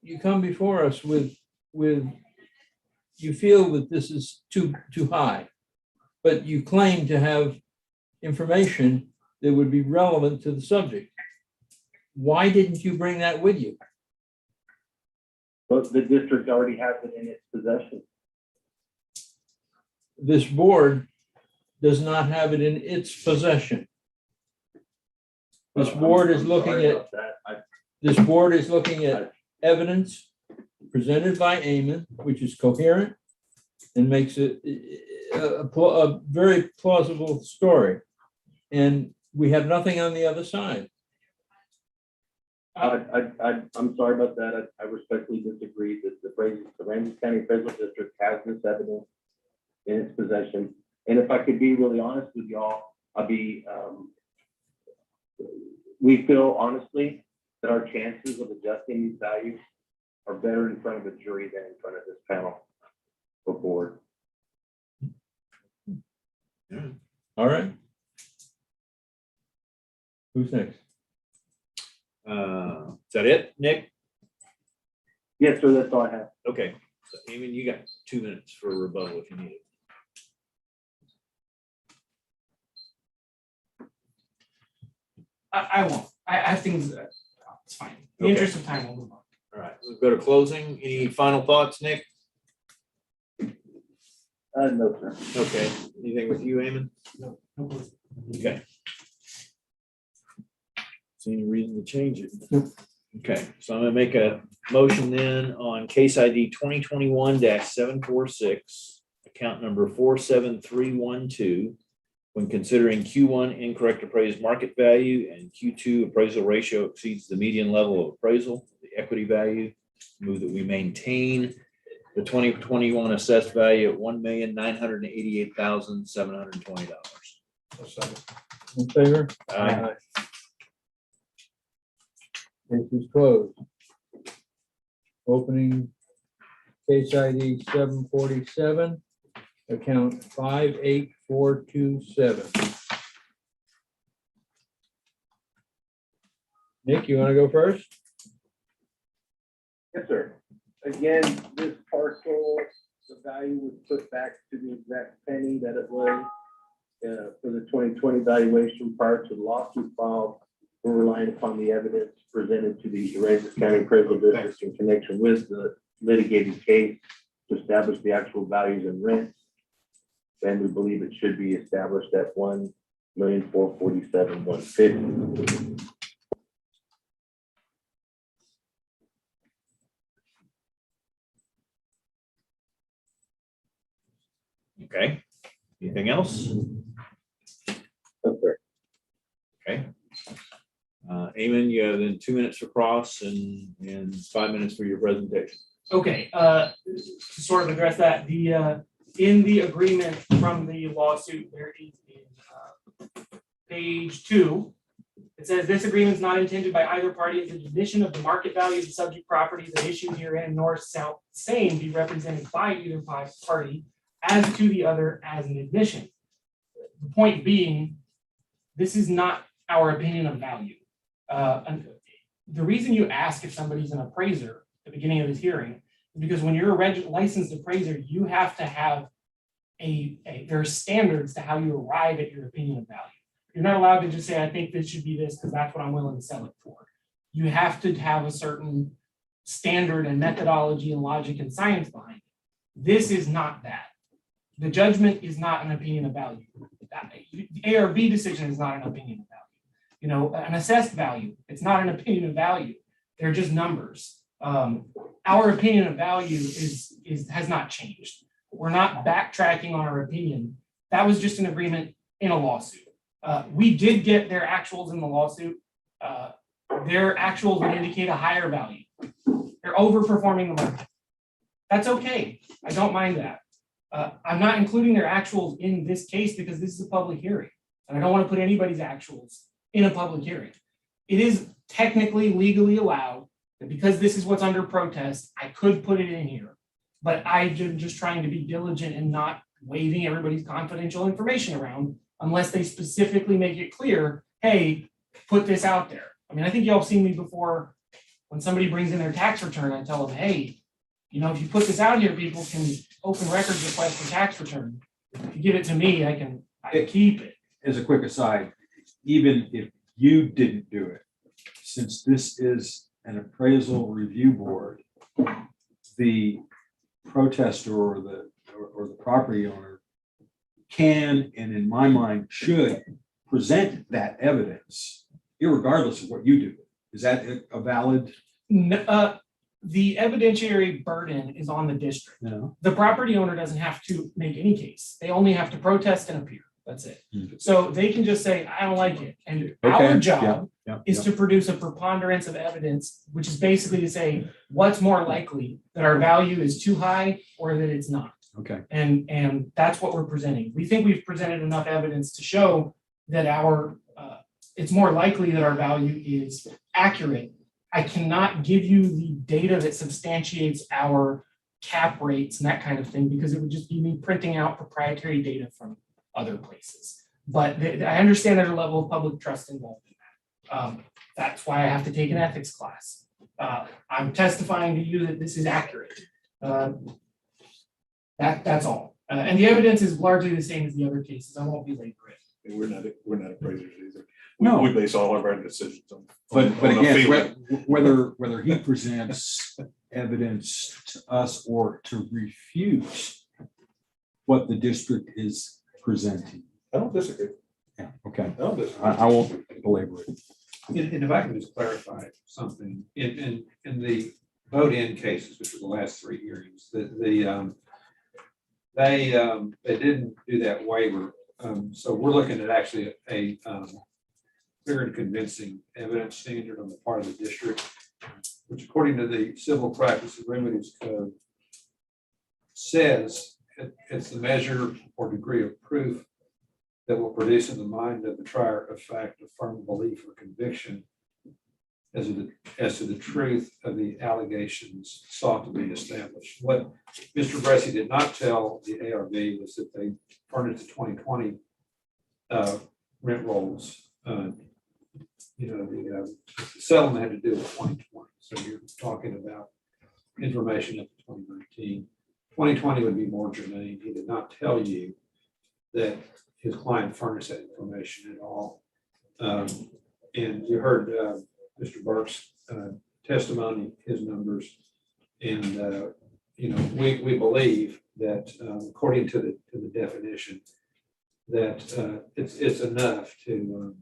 you come before us with you feel that this is too high, but you claim to have information that would be relevant to the subject. Why didn't you bring that with you? But the district already has it in its possession. this board does not have it in its possession. This board is looking at, this board is looking at evidence presented by Eamon, which is coherent and makes it a very plausible story. And we have nothing on the other side. I'm sorry about that. I respectfully disagree that the Aransas County Appraisal District has this evidence in its possession. And if I could be really honest with y'all, we feel honestly that our chances of adjusting these values are better in front of a jury than in front of this panel or board. All right. Who's next? Is that it, Nick? Yes, sir, that's all I have. Okay, so Eamon, you got 2 minutes for rebuttal if you need it. I won't. I think it's fine. In the Okay. interest of time, we'll move on. All right, we'll go to closing. Any final thoughts, Nick? No, sir. Okay, anything with you, Eamon? No closing. Okay. See any reason to change it? Okay, so I'm gonna make a motion then on case ID 2021-746, account number 47312. When considering Q1 incorrect appraised market value and Q2 appraisal ratio exceeds the median level of appraisal, the equity value, move that we maintain the 2021 assessed value at $1,988,720. In favor? Aye. Case is closed. Opening case ID 747, account 58427. Nick, you want to go first? Yes, sir. Again, this parcel, the value was put back to the exact penny that it was for the 2020 valuation prior to the lawsuit filed. We're relying upon the evidence presented to the Aransas County Appraisal District in connection with the litigated case to establish the actual values and rents. And we believe it should be established at $1,447,150. Okay, anything else? Okay. Okay. Eamon, you have then 2 minutes for cross and 5 minutes for your presentation. Okay, to sort of address that, in the agreement from the lawsuit, there is in page 2, it says this agreement is not intended by either party as an admission of the market value of the subject properties at issue herein, nor shall same be represented by either party as to the other as an admission. The point being, this is not our opinion of value. And the reason you ask if somebody's an appraiser at the beginning of this hearing is because when you're a licensed appraiser, you have to have there are standards to how you arrive at your opinion of value. You're not allowed to just say, I think this should be this because that's what I'm willing to sell it for. You have to have a certain standard and methodology and logic and science behind it. This is not that. The judgment is not an opinion of value. The A or B decision is not an opinion of value. You know, an assessed value, it's not an opinion of value. They're just numbers. Our opinion of value has not changed. We're not backtracking on our opinion. That was just an agreement in a lawsuit. We did get their actuals in the lawsuit. Their actuals would indicate a higher value. They're overperforming the market. That's okay. I don't mind that. I'm not including their actuals in this case because this is a public hearing. And I don't want to put anybody's actuals in a public hearing. It is technically legally allowed that because this is what's under protest, I could put it in here. But I'm just trying to be diligent and not waving everybody's confidential information around unless they specifically make it clear, hey, put this out there. I mean, I think y'all have seen me before when somebody brings in their tax return, I tell them, hey, you know, if you put this out here, people can open records request for tax return. If you give it to me, I can keep it. As a quick aside, even if you didn't do it, since this is an appraisal review board, the protester or the property owner can, and in my mind, should present that evidence irregardless of what you do. Is that a valid? The evidentiary burden is on the district. No. The property owner doesn't have to make any case. They only have to protest and appear. That's it. So they can just say, I don't like it. And our job is to produce a preponderance of evidence, which is basically to say, what's more likely that our value is too high or that it's not. Okay. And that's what we're presenting. We think we've presented enough evidence to show that it's more likely that our value is accurate. I cannot give you the data that substantiates our cap rates and that kind of thing, because it would just be me printing out proprietary data from other places. But I understand there's a level of public trust involved in that. That's why I have to take an ethics class. I'm testifying to you that this is accurate. That's all. And the evidence is largely the same as the other cases. I won't belabor it. And we're not appraisers either. No. We base all of our decisions on. But on a again, feeling. whether he presents evidence to us or to refute what the district is presenting. I don't disagree. Yeah, okay. I don't disagree. I won't belabor it. And if I can just clarify something, in the vote-in cases, which were the last 3 hearings, they didn't do that waiver. So we're looking at actually a clear and convincing evidence standard on the part of the district, which according to the Civil Practice and Remedies Code says it's the measure or degree of proof that will produce in the mind of the trier of fact a firm belief or conviction as to the truth of the allegations sought to be established. What Mr. Bressi did not tell the ARB was that they furnished the 2020 rent rolls. The settlement had to do with 2020. So you're talking about information up to 2019. 2020 would be more germane. He did not tell you that his client furnished that information at all. And you heard Mr. Burke's testimony, his numbers, and we believe that according to the definition, that it's enough to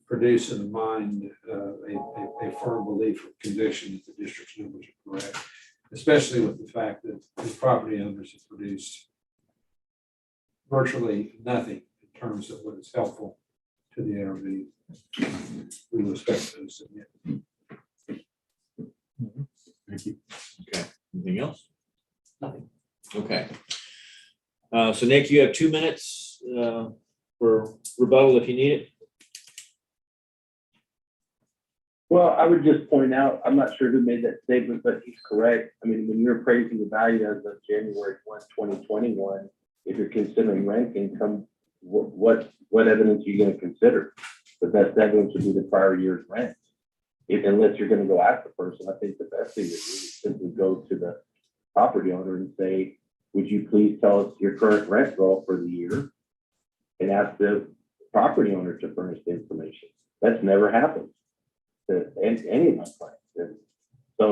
produce in the mind a firm belief or conviction that the district's numbers are correct, especially with the fact that the property owners have produced virtually nothing in terms of what is helpful to the ARB. We respect those. Thank you. Okay, anything else? Nothing. Okay. So Nick, you have 2 minutes for rebuttal if you need it. Well, I would just point out, I'm not sure who made that statement, but he's correct. I mean, when you're appraising the value as of January 1, 2021, if you're considering rent income, what evidence are you going to consider? The best evidence would be the prior year's rent. Unless you're going to go ask the person, I think the best thing to do is simply go to the property owner and say, would you please tell us your current rent roll for the year? And ask the property owner to furnish the information. That's never happened to any of my clients. So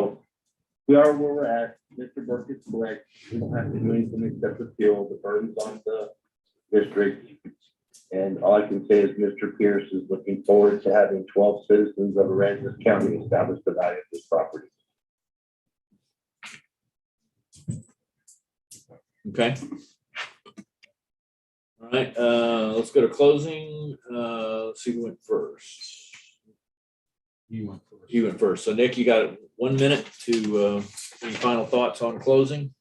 we are where we're at. Mr. Burke is correct. We don't have to do anything except appeal. The burden's on the district. And all I can say is Mr. Pierce is looking forward to having 12 citizens of Aransas County establish the value of this property. Okay. All right, let's go to closing. Let's see who went first. You went first. You went first. So Nick, you got 1 minute to any final thoughts on closing?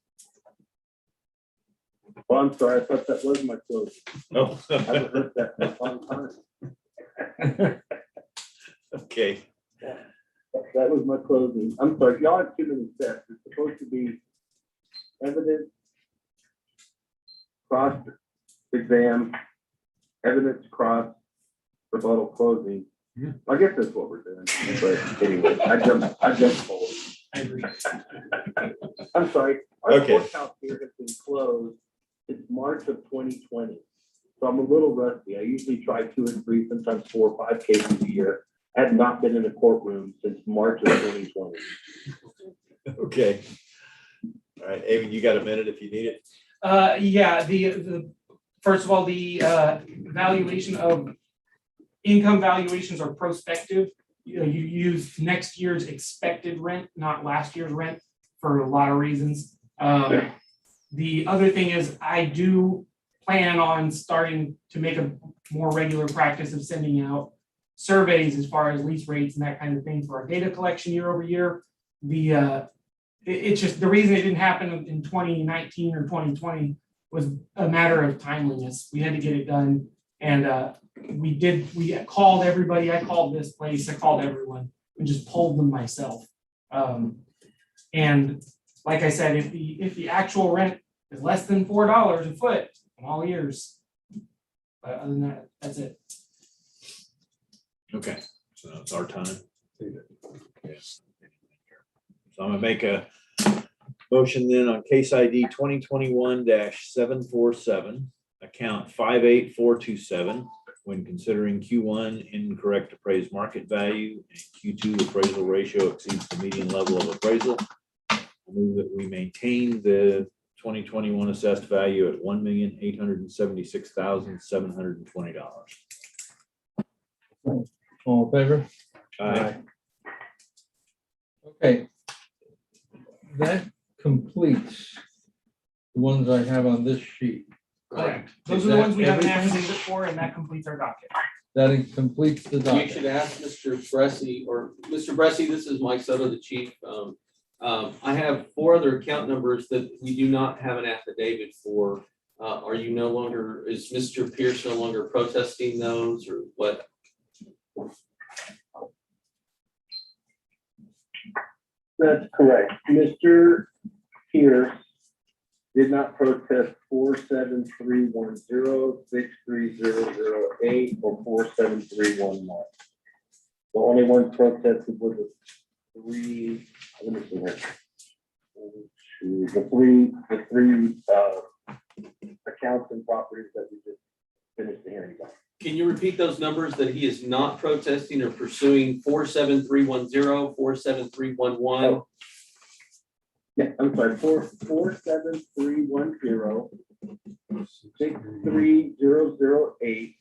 Well, I'm sorry, I thought that was my closing. No. I haven't heard that in a long time. Okay. That was my closing. I'm sorry, y'all have too many steps. It's supposed to be evidence, cross exam, evidence, cross, rebuttal, closing. Yeah. I guess that's what we're doing. But anyway, I jumped forward. I agree. I'm sorry. Our Okay. courthouse here has been closed since March of 2020. So I'm a little rusty. I usually try 2 and 3, sometimes 4 or 5 cases a year. I have not been in a courtroom since March of 2020. Okay. All right, Amy, you got a minute if you need it. Yeah, the First of all, the valuation of income valuations are prospective. You know, you use next year's expected rent, not last year's rent, for a lot of reasons. The other thing is I do plan on starting to make a more regular practice of sending out surveys as far as lease rates and that kind of thing for our data collection year over year. It's just the reason it didn't happen in 2019 or 2020 was a matter of timeliness. We had to get it done, and we called everybody. I called this place, I called everyone, and just pulled them myself. And like I said, if the actual rent is less than $4 a foot in all years, but other than that, that's it. Okay, so it's our time. Yes. So I'm gonna make a motion then on case ID 2021-747, account 58427, when considering Q1 incorrect appraised market value and Q2 appraisal ratio exceeds the median level of appraisal. I move that we maintain the 2021 assessed value at $1,876,720. All in favor? Aye. Okay. That completes the ones I have on this sheet. Correct. Those are the ones we have an affidavit for, and that completes our docket. That completes the You docket. should ask Mr. Bressi, or Mr. Bressi, this is Mike Soto, the chief. I have 4 other account numbers that we do not have an affidavit for. Are you no longer, is Mr. Pierce no longer protesting those, or what? That's correct. Mr. Pierce did not protest 47310, 63008, or 47311. The only one protested was the 3, let me see here. The three accounts and properties that we just finished the hearing about. Can you repeat those numbers that he is not protesting or pursuing? 47310, 47311. Yeah, I'm sorry, 47310, 63008,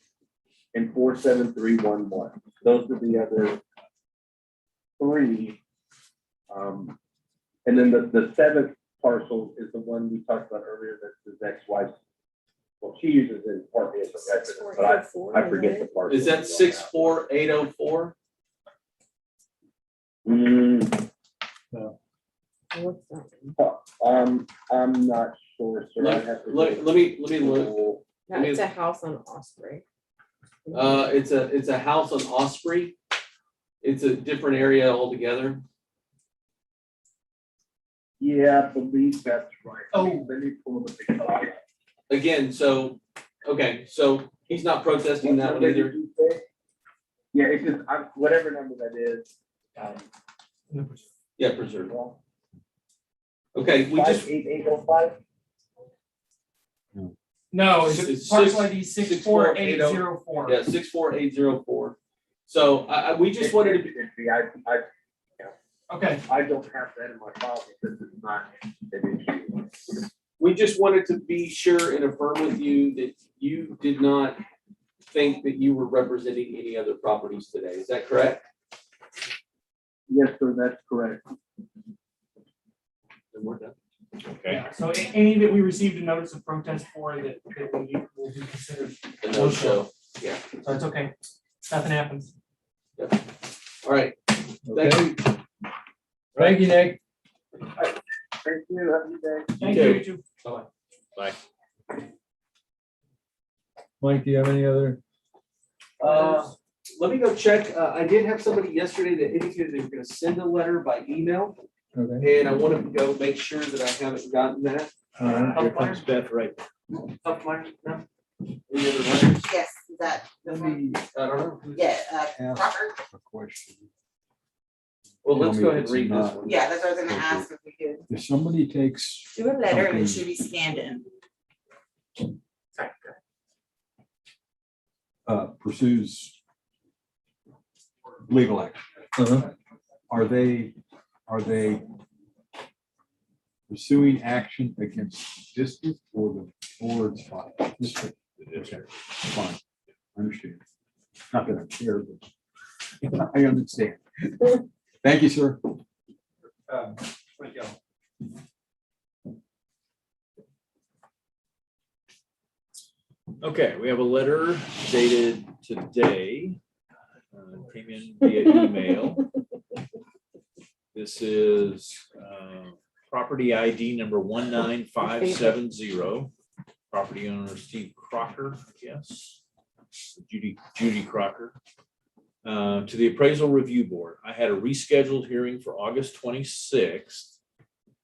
and 47311. Those are the other 3. And then the 7th parcel is the one we talked about earlier, that's his ex-wife's. Well, she uses it partly as a residence, but I forget the parcel. Is that 64804? What's that? I'm not sure, sir. I'd have to Let me look. No, it's a house on Osprey. It's a house on Osprey. It's a different area altogether. Yeah, I believe that's right. Oh. Let me pull up the. Again, so, okay, so he's not protesting that one either. Yeah, it's just, whatever number that is. Yeah, preserve. Okay, we just, 58805. No, It's it's six- parcel ID 64804. yeah, 64804. So we just wanted to be, Okay, I don't have that in my file because it's not an issue. we just wanted to be sure and affirm with you that you did not think that you were representing any other properties today. Is that correct? Yes, sir, that's correct. Then we're done. Okay. yeah, so any that we received a notice of protest for that will be considered, The no show. so it's okay. Nothing happens. All right. Thank Okay. you. Thank you, Nick. Thank you, have a good day. Thank too. you, you too. Bye. Mike, do you have any other? Let me go check. I did have somebody yesterday that indicated they were gonna send a letter by email, Okay. and I wanted to go make sure that I haven't gotten that. All right. Here comes Beth right. Up mine, no? Any other letters? Yes, is that the one? I don't know. Yeah, Ask Crocker? a question. Well, let's Tell go me ahead if and read it's this not- one. Yeah, that's what I was gonna ask if we could If somebody takes, do a letter and it Okay. should be scanned in. Sorry. pursues legal action, Uh-huh. are they pursuing action against district or the board's file? District. the district. Fine. I understand. Not that I'm scared, but I understand. Thank you, sir. Thank you. Okay, we have a letter dated today. Came in via email. This is property ID number 19570. Property owner Steve Crocker, yes. Judy Crocker. To the Appraisal Review Board. I had a rescheduled hearing for August 26th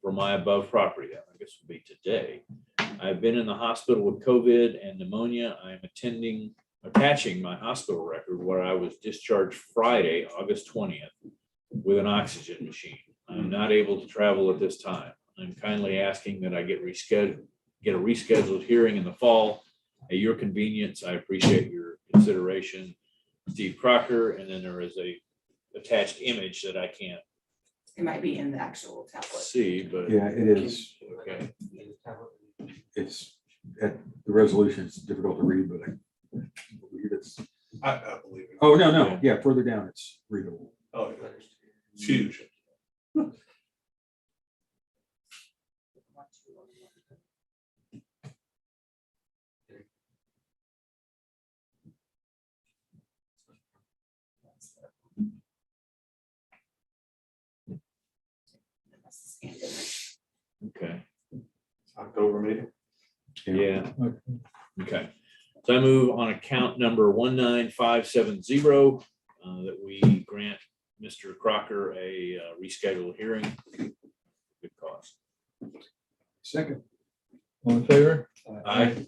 for my above property. I guess will be today. I've been in the hospital with COVID and pneumonia. I am attaching my hospital record where I was discharged Friday, August 20th, with an oxygen machine. I'm not able to travel at this time. I'm kindly asking that I get a rescheduled hearing in the fall at your convenience. I appreciate your consideration. Steve Crocker, and then there is a attached image that I can't It might be in the actual tablet. see, but. Yeah, it is. Okay, It's, the resolution is difficult to read, but I believe it's, I believe it. oh, no, yeah, further down, it's readable. Oh, yeah. It's huge. okay, October meeting. yeah, Okay. okay. So I move on account number 19570 that we grant Mr. Crocker a rescheduled hearing. Good cause. Second. All in favor? Aye.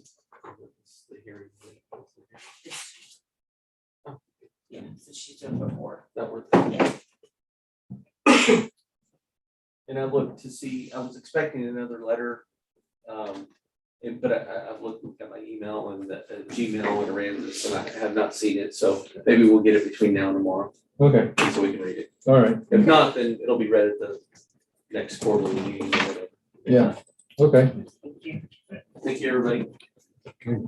Yeah, so she's done before. That worked. Yeah. And I looked to see, I was expecting another letter. But I've looked at my email and the Gmail and Aransas, and I have not seen it. So maybe we'll get it between now and tomorrow, Okay, so we can read it. all right, If not, then it'll be read at the next quarterly meeting or whatever. Yeah. okay. Thank you. Thank you, everybody. Can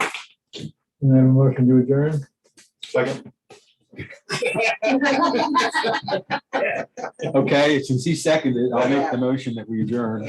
I have a motion to adjourn? Second. Okay, since he seconded, I'll make the motion that we adjourn.